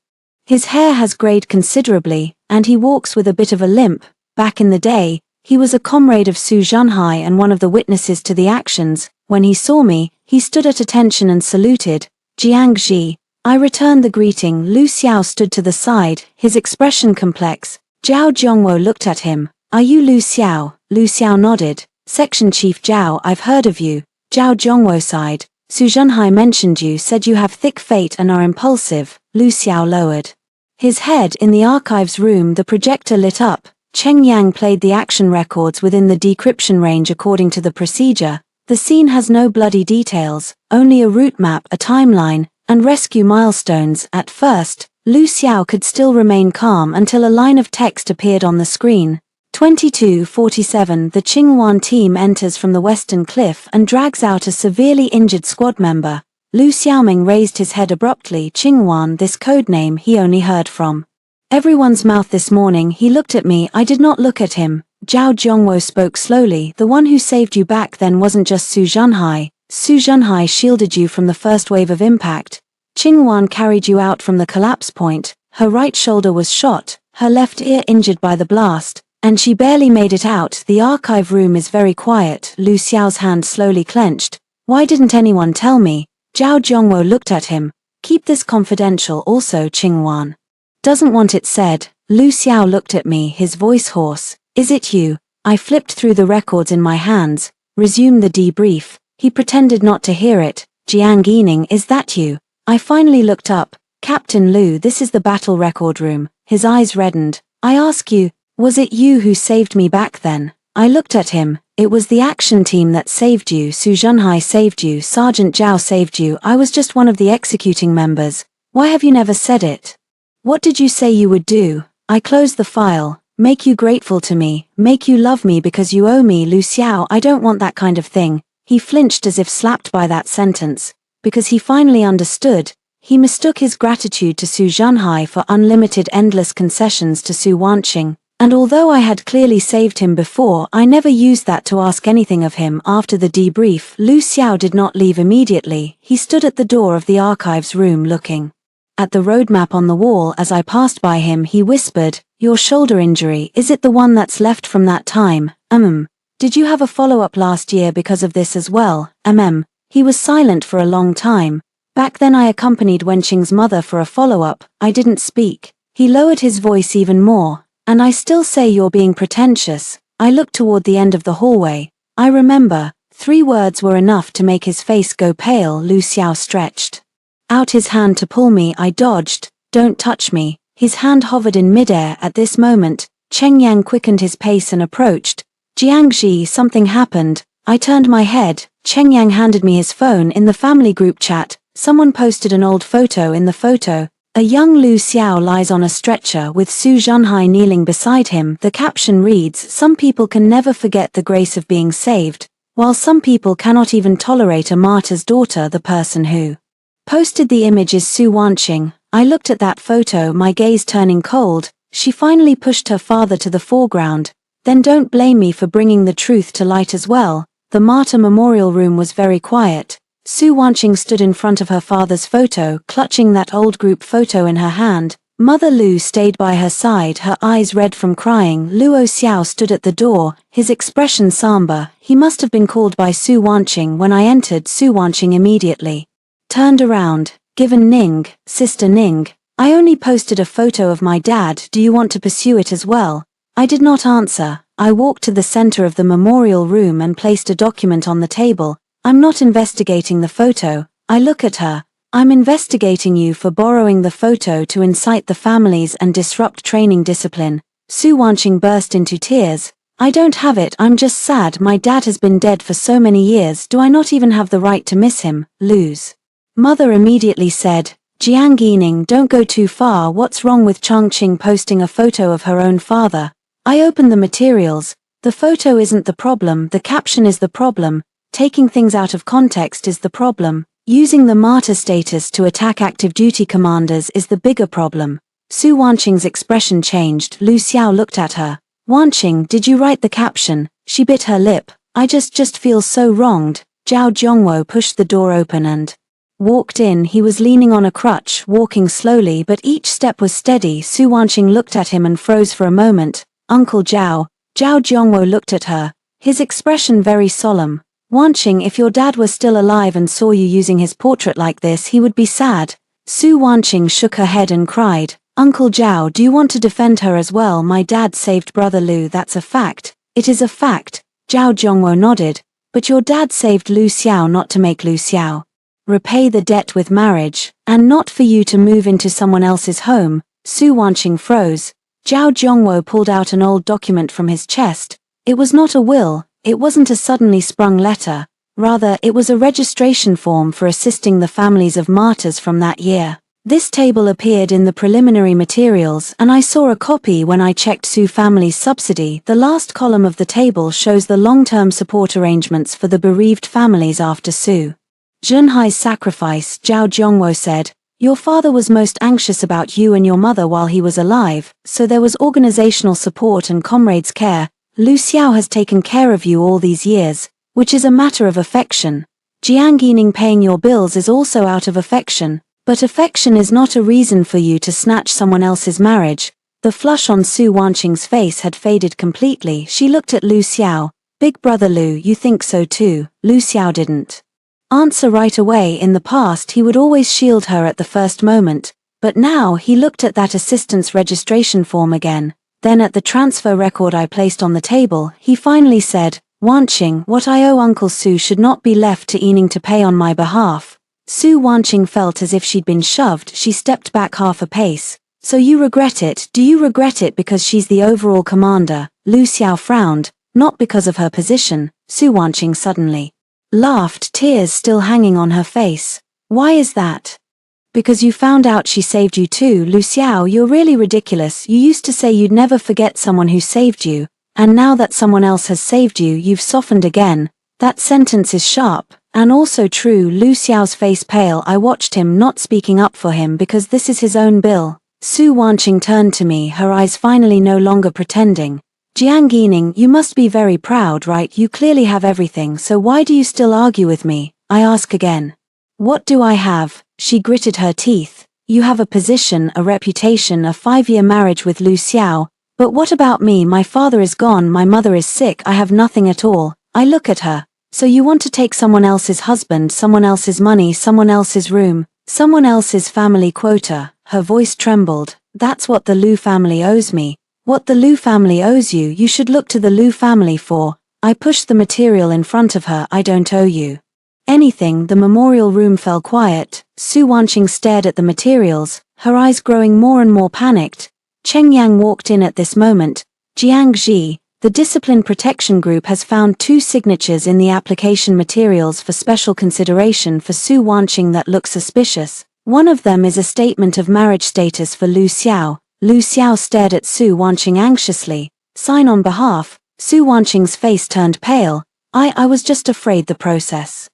His hair has grayed considerably, and he walks with a bit of a limp. Back in the day, he was a comrade of Su Zhenhai and one of the witnesses to the actions. When he saw me, he stood at attention and saluted. Jiangxi. I returned the greeting. Lu Xiao stood to the side, his expression complex. Zhao Zhongwo looked at him. Are you Lu Xiao? Lu Xiao nodded. Section Chief Zhao, I've heard of you. Zhao Zhongwo sighed. Su Zhenhai mentioned you, said you have thick fate and are impulsive. Lu Xiao lowered his head. In the archives room, the projector lit up. Cheng Yang played the action records within the decryption range according to the procedure. The scene has no bloody details, only a route map, a timeline, and rescue milestones. At first, Lu Xiao could still remain calm until a line of text appeared on the screen. 22:47 The Qingwan team enters from the western cliff and drags out a severely injured squad member. Lu Xiaoming raised his head abruptly. Qingwan, this codename he only heard from everyone's mouth this morning. He looked at me. I did not look at him. Zhao Zhongwo spoke slowly. The one who saved you back then wasn't just Su Zhenhai. Su Zhenhai shielded you from the first wave of impact. Qingwan carried you out from the collapse point. Her right shoulder was shot, her left ear injured by the blast, and she barely made it out. The archive room is very quiet. Lu Xiao's hand slowly clenched. Why didn't anyone tell me? Zhao Zhongwo looked at him. Keep this confidential also, Qingwan. Doesn't want it said. Lu Xiao looked at me, his voice hoarse. Is it you? I flipped through the records in my hands. Resume the debrief. He pretended not to hear it. Jiang Yining, is that you? I finally looked up. Captain Lu, this is the battle record room. His eyes reddened. I ask you, was it you who saved me back then? I looked at him. It was the action team that saved you. Su Zhenhai saved you. Sergeant Zhao saved you. I was just one of the executing members. Why have you never said it? What did you say you would do? I closed the file. Make you grateful to me. Make you love me because you owe me. Lu Xiao, I don't want that kind of thing. He flinched as if slapped by that sentence. Because he finally understood. He mistook his gratitude to Su Zhenhai for unlimited endless concessions to Su Wanqing. And although I had clearly saved him before, I never used that to ask anything of him. After the debrief, Lu Xiao did not leave immediately. He stood at the door of the archives room looking at the roadmap on the wall. As I passed by him, he whispered, your shoulder injury, is it the one that's left from that time? Did you have a follow-up last year because of this as well? He was silent for a long time. Back then I accompanied Wenqing's mother for a follow-up. I didn't speak. He lowered his voice even more. And I still say you're being pretentious. I looked toward the end of the hallway. I remember, 3 words were enough to make his face go pale. Lu Xiao stretched out his hand to pull me. I dodged. Don't touch me. His hand hovered in midair. At this moment, Cheng Yang quickened his pace and approached. Jiangxi, something happened. I turned my head. Cheng Yang handed me his phone. In the family group chat, someone posted an old photo. In the photo, a young Lu Xiao lies on a stretcher with Su Zhenhai kneeling beside him. The caption reads, some people can never forget the grace of being saved, while some people cannot even tolerate a martyr's daughter. The person who posted the image is Su Wanqing. I looked at that photo, my gaze turning cold. She finally pushed her father to the foreground. Then don't blame me for bringing the truth to light as well. The martyr memorial room was very quiet. Su Wanqing stood in front of her father's photo, clutching that old group photo in her hand. Mother Lu stayed by her side, her eyes red from crying. Luo Xiao stood at the door, his expression somber. He must have been called by Su Wanqing. When I entered, Su Wanqing immediately turned around. Given Ning, Sister Ning, I only posted a photo of my dad. Do you want to pursue it as well? I did not answer. I walked to the center of the memorial room and placed a document on the table. I'm not investigating the photo. I look at her. I'm investigating you for borrowing the photo to incite the families and disrupt training discipline. Su Wanqing burst into tears. I don't have it. I'm just sad. My dad has been dead for so many years. Do I not even have the right to miss him? Lu's mother immediately said, Jiang Yining, don't go too far. What's wrong with Chongqing posting a photo of her own father? I opened the materials. The photo isn't the problem. The caption is the problem. Taking things out of context is the problem. Using the martyr status to attack active duty commanders is the bigger problem. Su Wanqing's expression changed. Lu Xiao looked at her. Wanqing, did you write the caption? She bit her lip. I just feel so wronged. Zhao Zhongwo pushed the door open and walked in. He was leaning on a crutch, walking slowly, but each step was steady. Su Wanqing looked at him and froze for a moment. Uncle Zhao. Zhao Zhongwo looked at her, his expression very solemn. Wanqing, if your dad were still alive and saw you using his portrait like this, he would be sad. Su Wanqing shook her head and cried, Uncle Zhao, do you want to defend her as well? My dad saved Brother Lu, that's a fact. It is a fact. Zhao Zhongwo nodded. But your dad saved Lu Xiao not to make Lu Xiao repay the debt with marriage, and not for you to move into someone else's home. Su Wanqing froze. Zhao Zhongwo pulled out an old document from his chest. It was not a will, it wasn't a suddenly sprung letter. Rather, it was a registration form for assisting the families of martyrs from that year. This table appeared in the preliminary materials, and I saw a copy when I checked Su family's subsidy. The last column of the table shows the long-term support arrangements for the bereaved families after Su Junhai's sacrifice. Zhao Zhongwo said, your father was most anxious about you and your mother while he was alive, so there was organizational support and comrades' care. Lu Xiao has taken care of you all these years, which is a matter of affection. Jiang Yining paying your bills is also out of affection, but affection is not a reason for you to snatch someone else's marriage. The flush on Su Wanqing's face had faded completely. She looked at Lu Xiao. Big brother Lu, you think so too? Lu Xiao didn't answer right away. In the past he would always shield her at the first moment, but now he looked at that assistance registration form again, then at the transfer record I placed on the table. He finally said, Wanqing, what I owe Uncle Su should not be left to Yining to pay on my behalf. Su Wanqing felt as if she'd been shoved. She stepped back half a pace. So you regret it? Do you regret it because she's the overall commander? Lu Xiao frowned, not because of her position. Su Wanqing suddenly laughed, tears still hanging on her face. Why is that? Because you found out she saved you too. Lu Xiao, you're really ridiculous. You used to say you'd never forget someone who saved you, and now that someone else has saved you, you've softened again. That sentence is sharp, and also true. Lu Xiao's face pale. I watched him, not speaking up for him because this is his own bill. Su Wanqing turned to me, her eyes finally no longer pretending. Jiang Yining, you must be very proud, right? You clearly have everything, so why do you still argue with me? I ask again. What do I have? She gritted her teeth. You have a position, a reputation, a 5-year marriage with Lu Xiao. But what about me? My father is gone, my mother is sick, I have nothing at all. I look at her. So you want to take someone else's husband, someone else's money, someone else's room, someone else's family quota. Her voice trembled. That's what the Lu family owes me. What the Lu family owes you, you should look to the Lu family for. I pushed the material in front of her. I don't owe you anything. The memorial room fell quiet. Su Wanqing stared at the materials, her eyes growing more and more panicked. Cheng Yang walked in at this moment. Jiang Ji, the Discipline Protection Group has found 2 signatures in the application materials for special consideration for Su Wanqing that look suspicious. One of them is a statement of marriage status for Lu Xiao. Lu Xiao stared at Su Wanqing anxiously. Sign on behalf. Su Wanqing's face turned pale. I was just afraid the process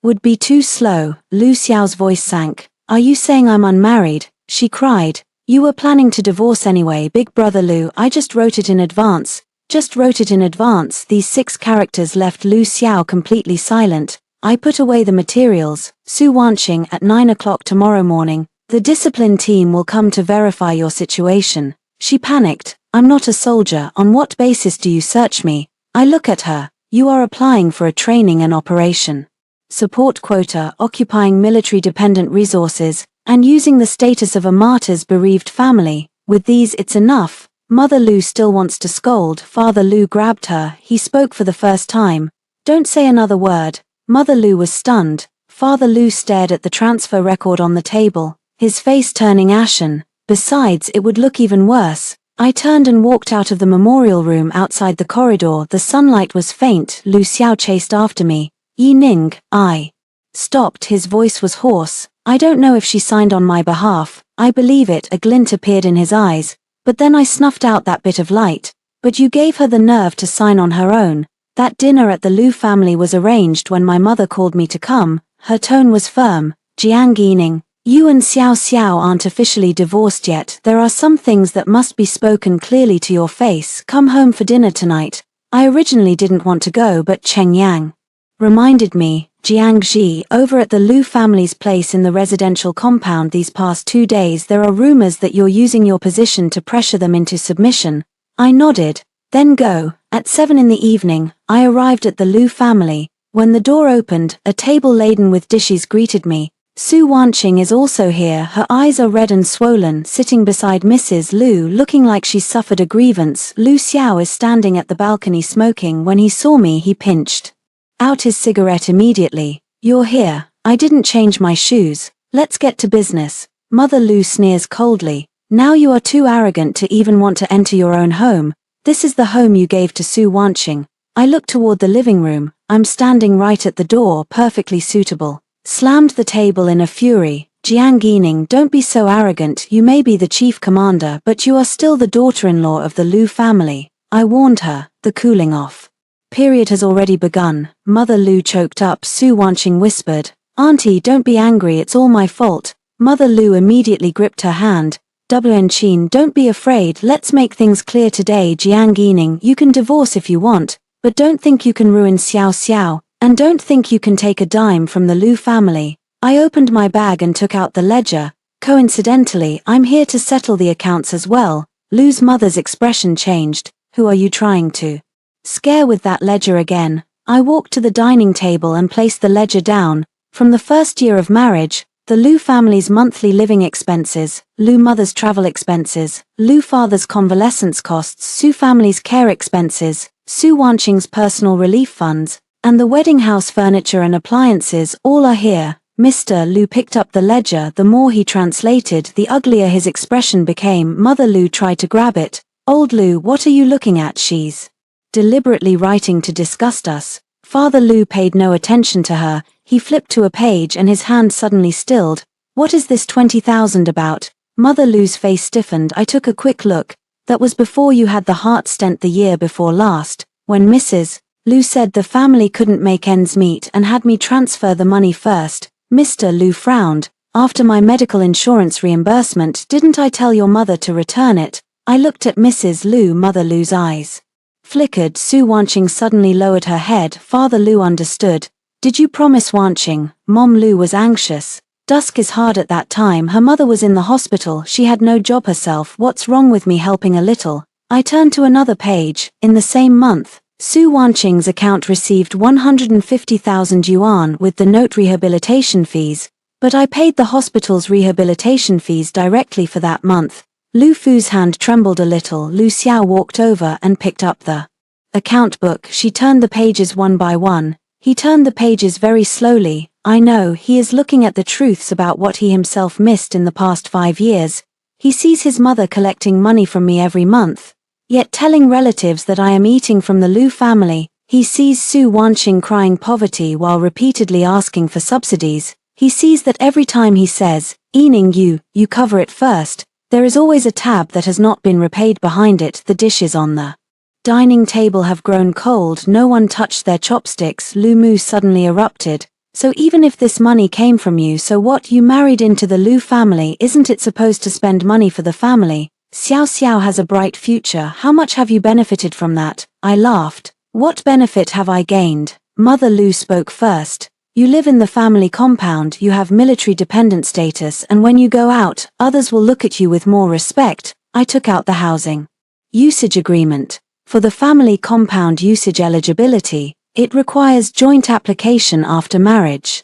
would be too slow. Lu Xiao's voice sank. Are you saying I'm unmarried? She cried. You were planning to divorce anyway, big brother Lu. I just wrote it in advance. Just wrote it in advance. These 6 characters left Lu Xiao completely silent. I put away the materials. Su Wanqing, at 9 o'clock tomorrow morning, the discipline team will come to verify your situation. She panicked. I'm not a soldier. On what basis do you search me? I look at her. You are applying for a training and operation support quota, occupying military-dependent resources, and using the status of a martyr's bereaved family. With these it's enough. Mother Lu still wants to scold. Father Lu grabbed her. He spoke for the first time. Don't say another word. Mother Lu was stunned. Father Lu stared at the transfer record on the table, his face turning ashen. Besides, it would look even worse. I turned and walked out of the memorial room. Outside the corridor, the sunlight was faint. Lu Xiao chased after me. Yining, I stopped. His voice was hoarse. I don't know if she signed on my behalf. I believe it. A glint appeared in his eyes. But then I snuffed out that bit of light. But you gave her the nerve to sign on her own. That dinner at the Lu family was arranged when my mother called me to come. Her tone was firm. Jiang Yining, you and Xiao Xiao aren't officially divorced yet. There are some things that must be spoken clearly to your face. Come home for dinner tonight. I originally didn't want to go, but Cheng Yang reminded me, Jiangji, over at the Lu family's place in the residential compound these past 2 days there are rumors that you're using your position to pressure them into submission. I nodded. Then go. At 7 in the evening, I arrived at the Lu family. When the door opened, a table laden with dishes greeted me. Su Wanqing is also here, her eyes are red and swollen, sitting beside Mrs. Lu looking like she's suffered a grievance. Lu Xiao is standing at the balcony smoking. When he saw me he pinched out his cigarette immediately. You're here. I didn't change my shoes. Let's get to business. Mother Lu sneers coldly. Now you are too arrogant to even want to enter your own home. This is the home you gave to Su Wanqing. I looked toward the living room. I'm standing right at the door, perfectly suitable. Slammed the table in a fury. Jiang Yining, don't be so arrogant. You may be the chief commander, but you are still the daughter-in-law of the Lu family. I warned her. The cooling off period has already begun. Mother Lu choked up. Su Wanqing whispered, Auntie, don't be angry, it's all my fault. Mother Lu immediately gripped her hand. Wen, don't be afraid, let's make things clear today. Jiang Yining, you can divorce if you want, but don't think you can ruin Xiao Xiao, and don't think you can take a dime from the Lu family. I opened my bag and took out the ledger. Coincidentally, I'm here to settle the accounts as well. Lu's mother's expression changed. Who are you trying to scare with that ledger again? I walked to the dining table and placed the ledger down. From the first year of marriage, the Lu family's monthly living expenses, Lu mother's travel expenses, Lu father's convalescence costs, Su family's care expenses, Su Wanqing's personal relief funds, and the wedding house furniture and appliances, all are here. Mr. Lu picked up the ledger. The more he translated, the uglier his expression became. Mother Lu tried to grab it. Old Lu, what are you looking at? She's deliberately writing to disgust us. Father Lu paid no attention to her. He flipped to a page and his hand suddenly stilled. What is this 20,000 about? Mother Lu's face stiffened. I took a quick look. That was before you had the heart stent the year before last, when Mrs. Lu said the family couldn't make ends meet and had me transfer the money first. Mr. Lu frowned. After my medical insurance reimbursement, didn't I tell your mother to return it? I looked at Mrs. Lu. Mother Lu's eyes flickered. Su Wanqing suddenly lowered her head. Father Lu understood. Did you promise Wanqing? Mom Lu was anxious. Dusk is hard at that time. Her mother was in the hospital. She had no job herself. What's wrong with me helping a little? I turned to another page. In the same month, Su Wanqing's account received 150,000 yuan with the note rehabilitation fees, but I paid the hospital's rehabilitation fees directly for that month. Lu Fu's hand trembled a little. Lu Xiao walked over and picked up the account book. She turned the pages one by one. He turned the pages very slowly. I know, he is looking at the truths about what he himself missed in the past 5 years. He sees his mother collecting money from me every month, yet telling relatives that I am eating from the Lu family. He sees Su Wanqing crying poverty while repeatedly asking for subsidies. He sees that every time he says, Yining, you cover it first, there is always a tab that has not been repaid behind it. The dishes on the dining table have grown cold. No one touched their chopsticks. Lu Mu suddenly erupted. So even if this money came from you, so what? You married into the Lu family. Isn't it supposed to spend money for the family? Xiao Xiao has a bright future. How much have you benefited from that? I laughed. What benefit have I gained? Mother Lu spoke first. You live in the family compound, you have military dependent status, and when you go out, others will look at you with more respect. I took out the housing usage agreement. For the family compound usage eligibility, it requires joint application after marriage.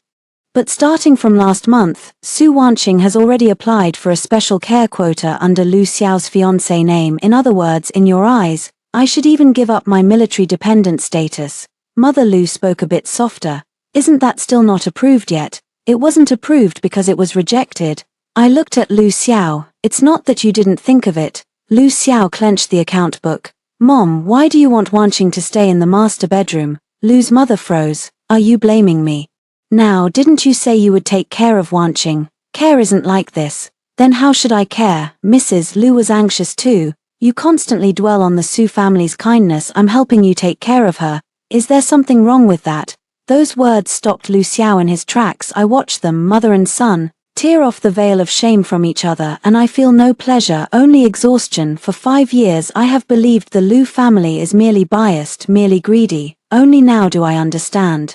But starting from last month, Su Wanqing has already applied for a special care quota under Lu Xiao's fiancé name. In other words, in your eyes, I should even give up my military dependent status. Mother Lu spoke a bit softer. Isn't that still not approved yet? It wasn't approved because it was rejected. I looked at Lu Xiao. It's not that you didn't think of it. Lu Xiao clenched the account book. Mom, why do you want Wanqing to stay in the master bedroom? Lu's mother froze. Are you blaming me? Now, didn't you say you would take care of Wanqing? Care isn't like this. Then how should I care? Mrs. Lu was anxious too. You constantly dwell on the Su family's kindness. I'm helping you take care of her. Is there something wrong with that? Those words stopped Lu Xiao in his tracks. I watched them, mother and son, tear off the veil of shame from each other, and I feel no pleasure, only exhaustion. For 5 years I have believed the Lu family is merely biased, merely greedy. Only now do I understand.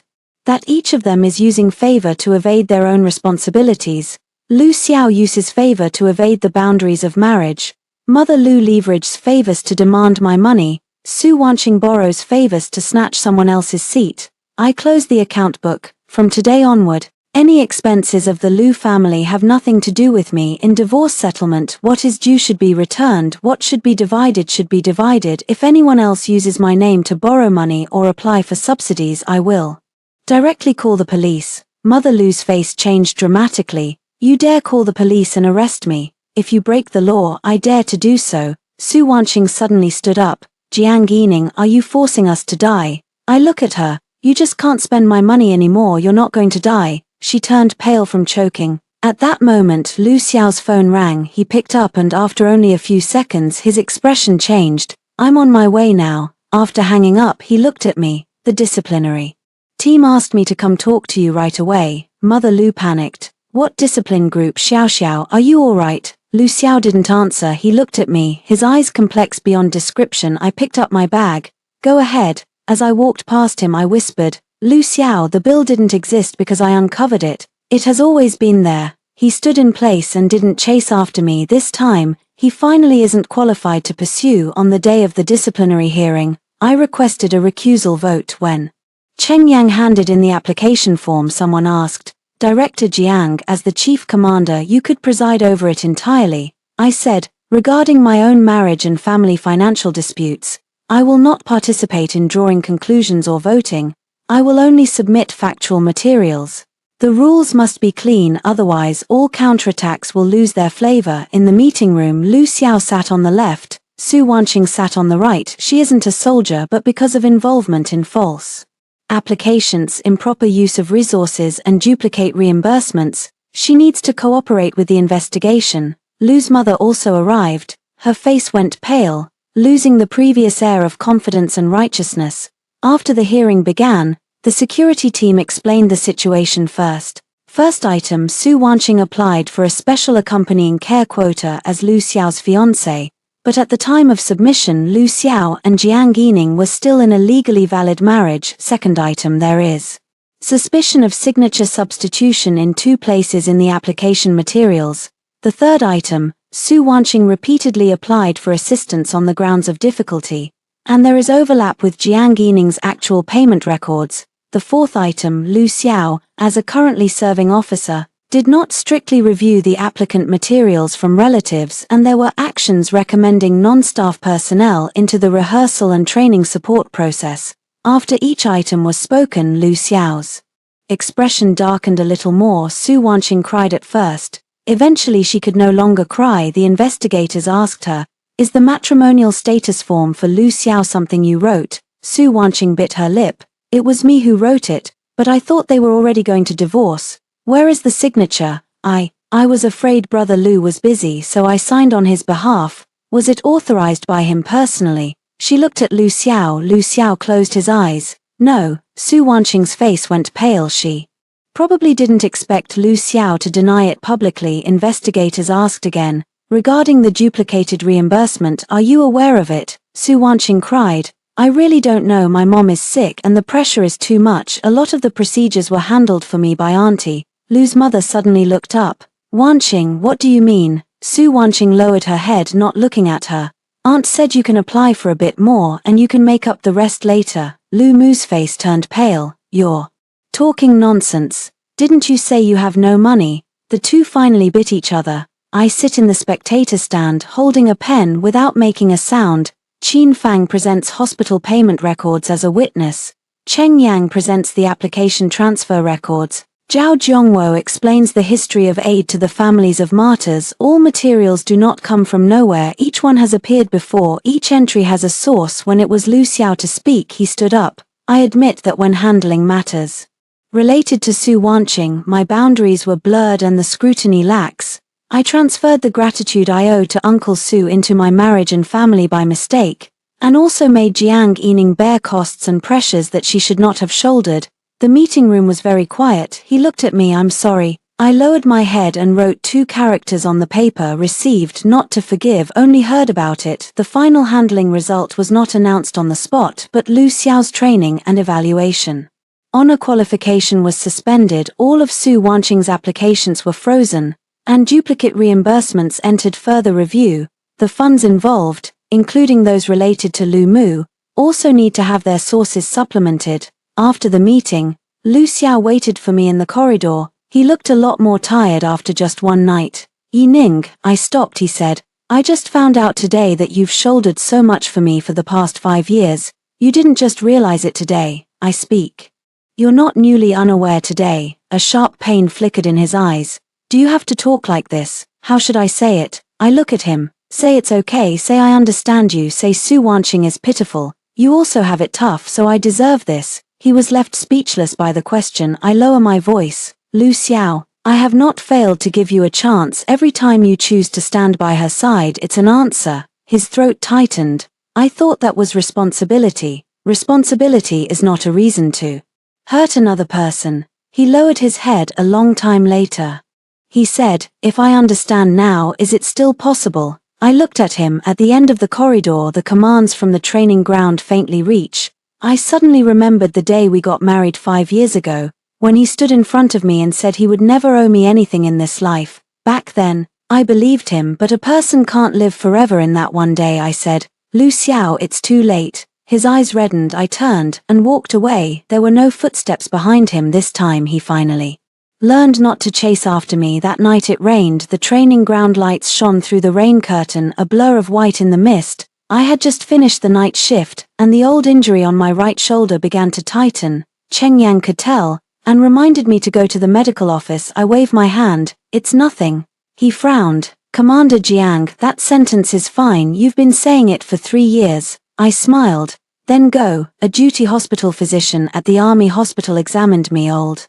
that each of them is using favor to evade their own responsibilities. Lu Xiao uses favor to evade the boundaries of marriage. Mother Lu leverages favors to demand my money. Su Wanqing borrows favors to snatch someone else's seat. I close the account book. From today onward, any expenses of the Lu family have nothing to do with me. In divorce settlement, what is due should be returned, what should be divided should be divided. If anyone else uses my name to borrow money or apply for subsidies, I will directly call the police. Mother Lu's face changed dramatically. You dare call the police and arrest me? If you break the law, I dare to do so. Su Wanqing suddenly stood up. Jiang Yining, are you forcing us to die? I look at her. You just can't spend my money anymore, you're not going to die. She turned pale from choking. At that moment, Lu Xiao's phone rang. He picked up and after only a few seconds his expression changed. I'm on my way now. After hanging up, he looked at me. The disciplinary team asked me to come talk to you right away. Mother Lu panicked. What discipline group? Xiao Xiao, are you alright? Lu Xiao didn't answer. He looked at me, his eyes complex beyond description. I picked up my bag. Go ahead. As I walked past him I whispered, Lu Xiao, the bill didn't exist because I uncovered it. It has always been there. He stood in place and didn't chase after me this time. He finally isn't qualified to pursue. On the day of the disciplinary hearing, I requested a recusal vote. When Cheng Yang handed in the application form, someone asked, Director Jiang, as the chief commander, you could preside over it entirely. I said, regarding my own marriage and family financial disputes, I will not participate in drawing conclusions or voting. I will only submit factual materials. The rules must be clean, otherwise all counterattacks will lose their flavor. In the meeting room, Lu Xiao sat on the left, Su Wanqing sat on the right. She isn't a soldier, but because of involvement in false applications, improper use of resources and duplicate reimbursements, she needs to cooperate with the investigation. Lu's mother also arrived. Her face went pale, losing the previous air of confidence and righteousness. After the hearing began, the security team explained the situation first. First item, Su Wanqing applied for a special accompanying care quota as Lu Xiao's fiancé, but at the time of submission Lu Xiao and Jiang Yining were still in a legally valid marriage. Second item, there is suspicion of signature substitution in 2 places in the application materials. The third item, Su Wanqing repeatedly applied for assistance on the grounds of difficulty, and there is overlap with Jiang Yining's actual payment records. The fourth item, Lu Xiao, as a currently serving officer, did not strictly review the applicant materials from relatives, and there were actions recommending non-staff personnel into the rehearsal and training support process. After each item was spoken, Lu Xiao's expression darkened a little more. Su Wanqing cried at first. Eventually she could no longer cry. The investigators asked her, is the matrimonial status form for Lu Xiao something you wrote? Su Wanqing bit her lip. It was me who wrote it, but I thought they were already going to divorce. Where is the signature? I was afraid Brother Lu was busy, so I signed on his behalf. Was it authorized by him personally? She looked at Lu Xiao. Lu Xiao closed his eyes. No. Su Wanqing's face went pale. She probably didn't expect Lu Xiao to deny it publicly. Investigators asked again, regarding the duplicated reimbursement, are you aware of it? Su Wanqing cried. I really don't know. My mom is sick and the pressure is too much. A lot of the procedures were handled for me by Auntie. Lu's mother suddenly looked up. Wanqing, what do you mean? Su Wanqing lowered her head, not looking at her. Aunt said you can apply for a bit more and you can make up the rest later. Lu Mu's face turned pale. You're talking nonsense. Didn't you say you have no money? The two finally bit each other. I sit in the spectator stand holding a pen without making a sound. Qin Fang presents hospital payment records as a witness. Cheng Yang presents the application transfer records. Zhao Zhongwo explains the history of aid to the families of martyrs. All materials do not come from nowhere. Each one has appeared before. Each entry has a source. When it was Lu Xiao to speak, he stood up. I admit that when handling matters related to Su Wanqing, my boundaries were blurred and the scrutiny lax. I transferred the gratitude I owe to Uncle Su into my marriage and family by mistake, and also made Jiang Yining bear costs and pressures that she should not have shouldered. The meeting room was very quiet. He looked at me. I'm sorry. I lowered my head and wrote 2 characters on the paper. Received, not to forgive, only heard about it. The final handling result was not announced on the spot, but Lu Xiao's training and evaluation Honor qualification was suspended, all of Su Wanqing's applications were frozen, and duplicate reimbursements entered further review. The funds involved, including those related to Lu Mu, also need to have their sources supplemented. After the meeting, Lu Xiao waited for me in the corridor. He looked a lot more tired after just one night. Yining, I stopped, he said. I just found out today that you've shouldered so much for me for the past 5 years. You didn't just realize it today, I speak. You're not newly unaware today. A sharp pain flickered in his eyes. Do you have to talk like this? How should I say it? I look at him. Say it's okay, say I understand you, say Su Wanqing is pitiful. You also have it tough, so I deserve this. He was left speechless by the question. I lower my voice. Lu Xiao, I have not failed to give you a chance. Every time you choose to stand by her side, it's an answer. His throat tightened. I thought that was responsibility. Responsibility is not a reason to hurt another person. He lowered his head a long time later. He said, if I understand now, is it still possible? I looked at him. At the end of the corridor, the commands from the training ground faintly reach. I suddenly remembered the day we got married 5 years ago, when he stood in front of me and said he would never owe me anything in this life. Back then, I believed him, but a person can't live forever in that one day. I said, Lu Xiao, it's too late. His eyes reddened. I turned and walked away. There were no footsteps behind him this time. He finally learned not to chase after me. That night it rained. The training ground lights shone through the rain curtain, a blur of white in the mist. I had just finished the night shift, and the old injury on my right shoulder began to tighten. Cheng Yang could tell, and reminded me to go to the medical office. I waved my hand. It's nothing. He frowned. Commander Jiang, that sentence is fine. You've been saying it for 3 years. I smiled. Then go. A duty hospital physician at the army hospital examined me. Old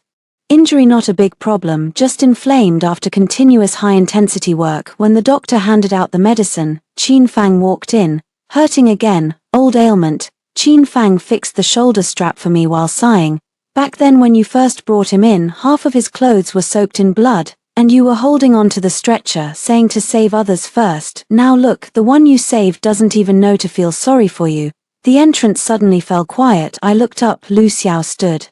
injury, not a big problem, just inflamed after continuous high-intensity work. When the doctor handed out the medicine, Qin Fang walked in. Hurting again. Old ailment. Qin Fang fixed the shoulder strap for me while sighing. Back then when you first brought him in, half of his clothes were soaked in blood, and you were holding on to the stretcher, saying to save others first. Now look, the one you saved doesn't even know to feel sorry for you. The entrance suddenly fell quiet. I looked up. Lu Xiao stood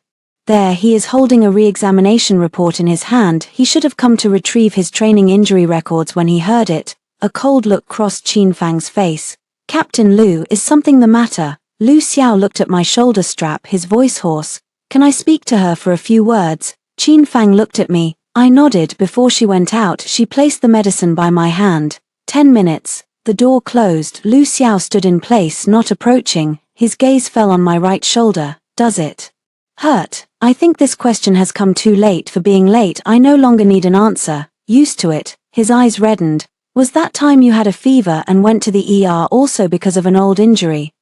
there. He is holding a re-examination report in his hand. He should have come to retrieve his training injury records when he heard it. A cold look crossed Qin Fang's face. Captain Lu, is something the matter? Lu Xiao looked at my shoulder strap, his voice hoarse. Can I speak to her for a few words? Qin Fang looked at me. I nodded. Before she went out, she placed the medicine by my hand. 10 minutes. The door closed. Lu Xiao stood in place, not approaching. His gaze fell on my right shoulder. Does it hurt? I think this question has come too late for being late. I no longer need an answer. Used to it. His eyes reddened. Was that time you had a fever and went to the ER also because of an old injury?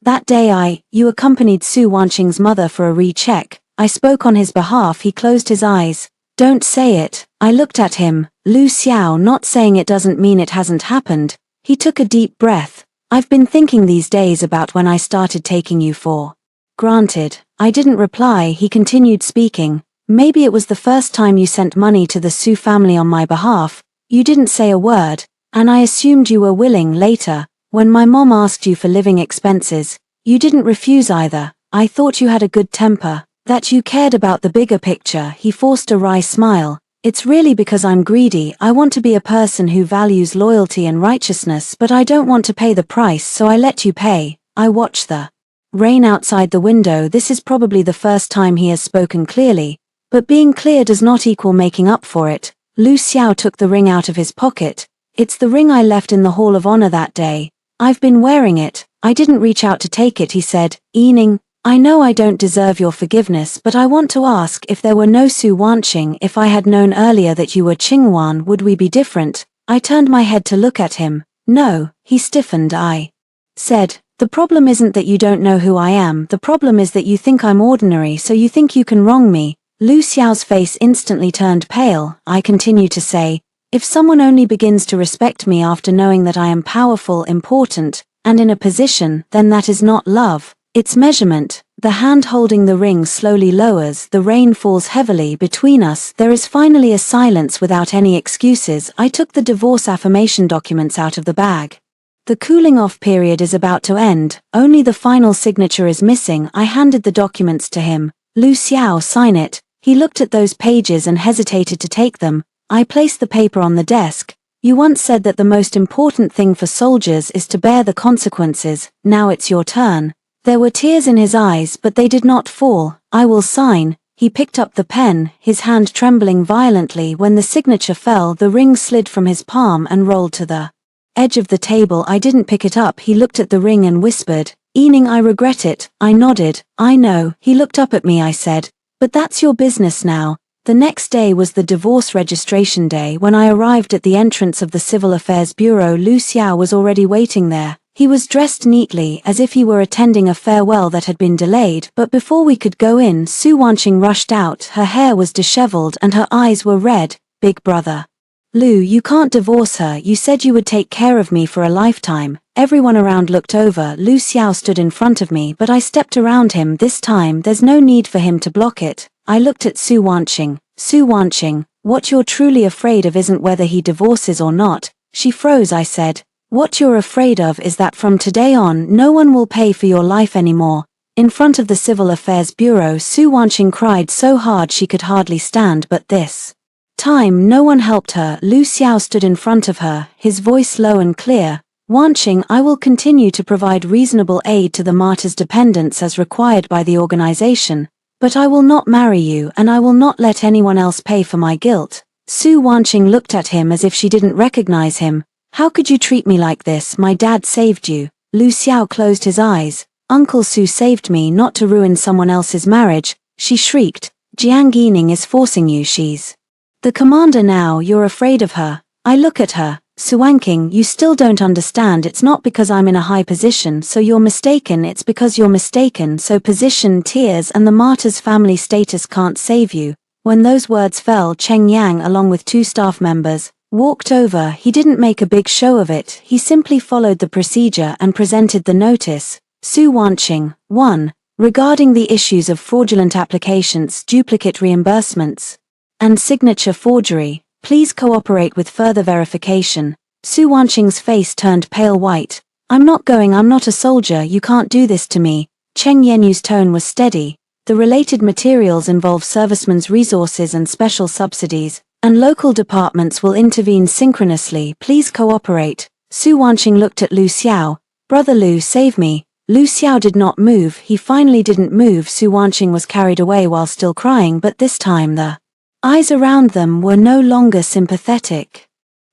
That day you accompanied Su Wanqing's mother for a recheck. I spoke on his behalf. He closed his eyes. Don't say it. I looked at him. Lu Xiao, not saying it doesn't mean it hasn't happened. He took a deep breath. I've been thinking these days about when I started taking you for granted. I didn't reply. He continued speaking. Maybe it was the first time you sent money to the Su family on my behalf. You didn't say a word, and I assumed you were willing. Later, when my mom asked you for living expenses, you didn't refuse either. I thought you had a good temper, that you cared about the bigger picture. He forced a wry smile. It's really because I'm greedy. I want to be a person who values loyalty and righteousness, but I don't want to pay the price, so I let you pay. I watch the rain outside the window. This is probably the first time he has spoken clearly, but being clear does not equal making up for it. Lu Xiao took the ring out of his pocket. It's the ring I left in the Hall of Honor that day. I've been wearing it. I didn't reach out to take it, he said. Yining, I know I don't deserve your forgiveness, but I want to ask, if there were no Su Wanqing, if I had known earlier that you were Qingwan, would we be different? I turned my head to look at him. No. He stiffened. I said, the problem isn't that you don't know who I am. The problem is that you think I'm ordinary, so you think you can wrong me. Lu Xiao's face instantly turned pale. I continued to say, if someone only begins to respect me after knowing that I am powerful, important, and in a position, then that is not love. It's measurement. The hand holding the ring slowly lowers. The rain falls heavily between us. There is finally a silence without any excuses. I took the divorce affirmation documents out of the bag. The cooling off period is about to end. Only the final signature is missing. I handed the documents to him. Lu Xiao, sign it. He looked at those pages and hesitated to take them. I placed the paper on the desk. You once said that the most important thing for soldiers is to bear the consequences. Now it's your turn. There were tears in his eyes, but they did not fall. I will sign. He picked up the pen, his hand trembling violently. When the signature fell, the ring slid from his palm and rolled to the edge of the table. I didn't pick it up. He looked at the ring and whispered, "Yining, I regret it." I nodded. "I know." He looked up at me. I said, "But that's your business now." The next day was the divorce registration day. When I arrived at the entrance of the Civil Affairs Bureau, Lu Xiao was already waiting there. He was dressed neatly, as if he were attending a farewell that had been delayed, but before we could go in, Su Wanqing rushed out. Her hair was disheveled and her eyes were red. "Big brother. Lu, you can't divorce her. You said you would take care of me for a lifetime." Everyone around looked over. Lu Xiao stood in front of me, but I stepped around him. This time, there's no need for him to block it. I looked at Su Wanqing. "Su Wanqing, what you're truly afraid of isn't whether he divorces or not." She froze. I said, "What you're afraid of is that from today on, no one will pay for your life anymore." In front of the Civil Affairs Bureau, Su Wanqing cried so hard she could hardly stand, but this time no one helped her. Lu Xiao stood in front of her, his voice low and clear. "Wanqing, I will continue to provide reasonable aid to the martyrs' dependents as required by the organization, but I will not marry you and I will not let anyone else pay for my guilt." Su Wanqing looked at him as if she didn't recognize him. "How could you treat me like this? My dad saved you." Lu Xiao closed his eyes. "Uncle Su saved me not to ruin someone else's marriage." She shrieked. "Jiang Yining is forcing you. She's the commander now. You're afraid of her." I look at her. "Su Wanqing, you still don't understand. It's not because I'm in a high position, so you're mistaken. It's because you're mistaken. So position, tears, and the martyr's family status can't save you." When those words fell, Cheng Yang, along with 2 staff members, walked over. He didn't make a big show of it. He simply followed the procedure and presented the notice. Su Wanqing, 1. Regarding the issues of fraudulent applications, duplicate reimbursements, and signature forgery, please cooperate with further verification. Su Wanqing's face turned pale white. I'm not a soldier. You can't do this to me." Cheng Yenyu's tone was steady. "The related materials involve servicemen's resources and special subsidies, and local departments will intervene synchronously. Please cooperate." Su Wanqing looked at Lu Xiao. "Brother Lu, save me." Lu Xiao did not move. He finally didn't move. Su Wanqing was carried away while still crying, but this time the eyes around them were no longer sympathetic.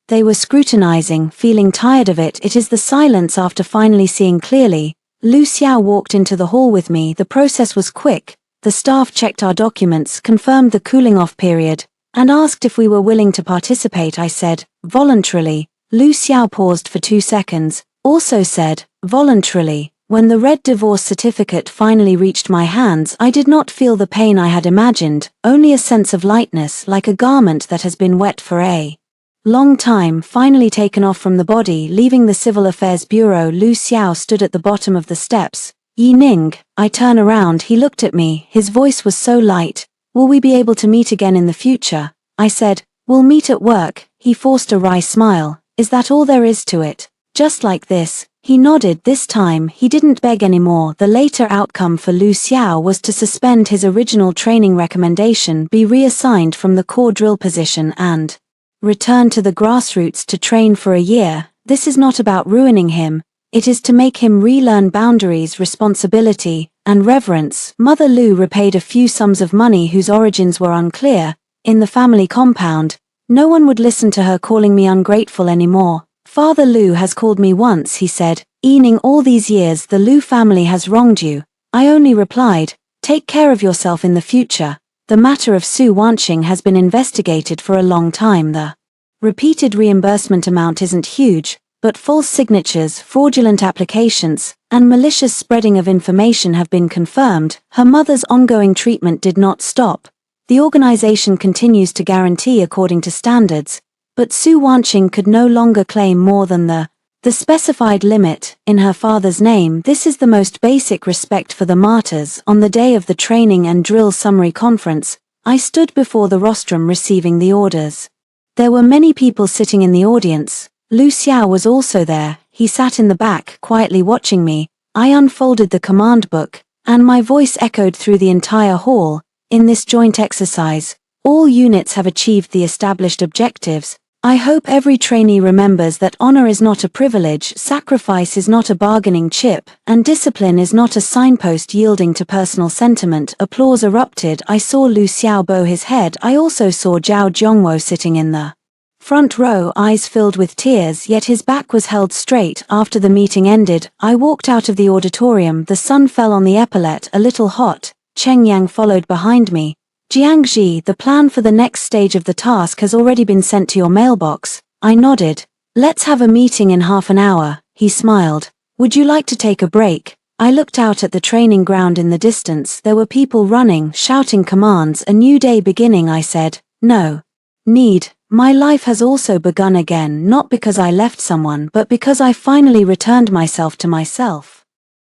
They were scrutinizing, feeling tired of it. It is the silence after finally seeing clearly. Lu Xiao walked into the hall with me. The process was quick. The staff checked our documents, confirmed the cooling-off period, and asked if we were willing to participate. I said, "Voluntarily." Lu Xiao paused for 2 seconds, also said, "Voluntarily." When the red divorce certificate finally reached my hands, I did not feel the pain I had imagined, only a sense of lightness, like a garment that has been wet for a long time, finally taken off from the body. Leaving the Civil Affairs Bureau, Lu Xiao stood at the bottom of the steps. "Yining." I turn around. He looked at me. His voice was so light. "Will we be able to meet again in the future?" I said, "We'll meet at work." He forced a wry smile. "Is that all there is to it? Just like this?" He nodded. This time, he didn't beg anymore. The later outcome for Lu Xiao was to suspend his original training recommendation, be reassigned from the core drill position and return to the grassroots to train for a year. This is not about ruining him. It is to make him relearn boundaries, responsibility, and reverence. Mother Lu repaid a few sums of money whose origins were unclear. In the family compound, no one would listen to her calling me ungrateful anymore. "Father Lu has called me once," he said. "Yining, all these years the Lu family has wronged you." I only replied, "Take care of yourself in the future." The matter of Su Wanqing has been investigated for a long time. The repeated reimbursement amount isn't huge, but false signatures, fraudulent applications, and malicious spreading of information have been confirmed. Her mother's ongoing treatment did not stop. The organization continues to guarantee according to standards, but Su Wanqing could no longer claim more than the specified limit in her father's name. This is the most basic respect for the martyrs. On the day of the training and drill summary conference, I stood before the rostrum receiving the orders. There were many people sitting in the audience. Lu Xiao was also there. He sat in the back, quietly watching me. I unfolded the command book, And my voice echoed through the entire hall. In this joint exercise, all units have achieved the established objectives. I hope every trainee remembers that honor is not a privilege, sacrifice is not a bargaining chip, and discipline is not a signpost yielding to personal sentiment. Applause erupted. I saw Lu Xiao bow his head. I also saw Zhao Zhongwo sitting in the front row, eyes filled with tears, yet his back was held straight. After the meeting ended, I walked out of the auditorium. The sun fell on the epaulette, a little hot. Cheng Yang followed behind me. Jiangji, the plan for the next stage of the task has already been sent to your mailbox. I nodded. Let's have a meeting in half an hour, he smiled. Would you like to take a break? I looked out at the training ground in the distance. There were people running, shouting commands. A new day beginning, I said. No need. My life has also begun again, not because I left someone, but because I finally returned myself to myself.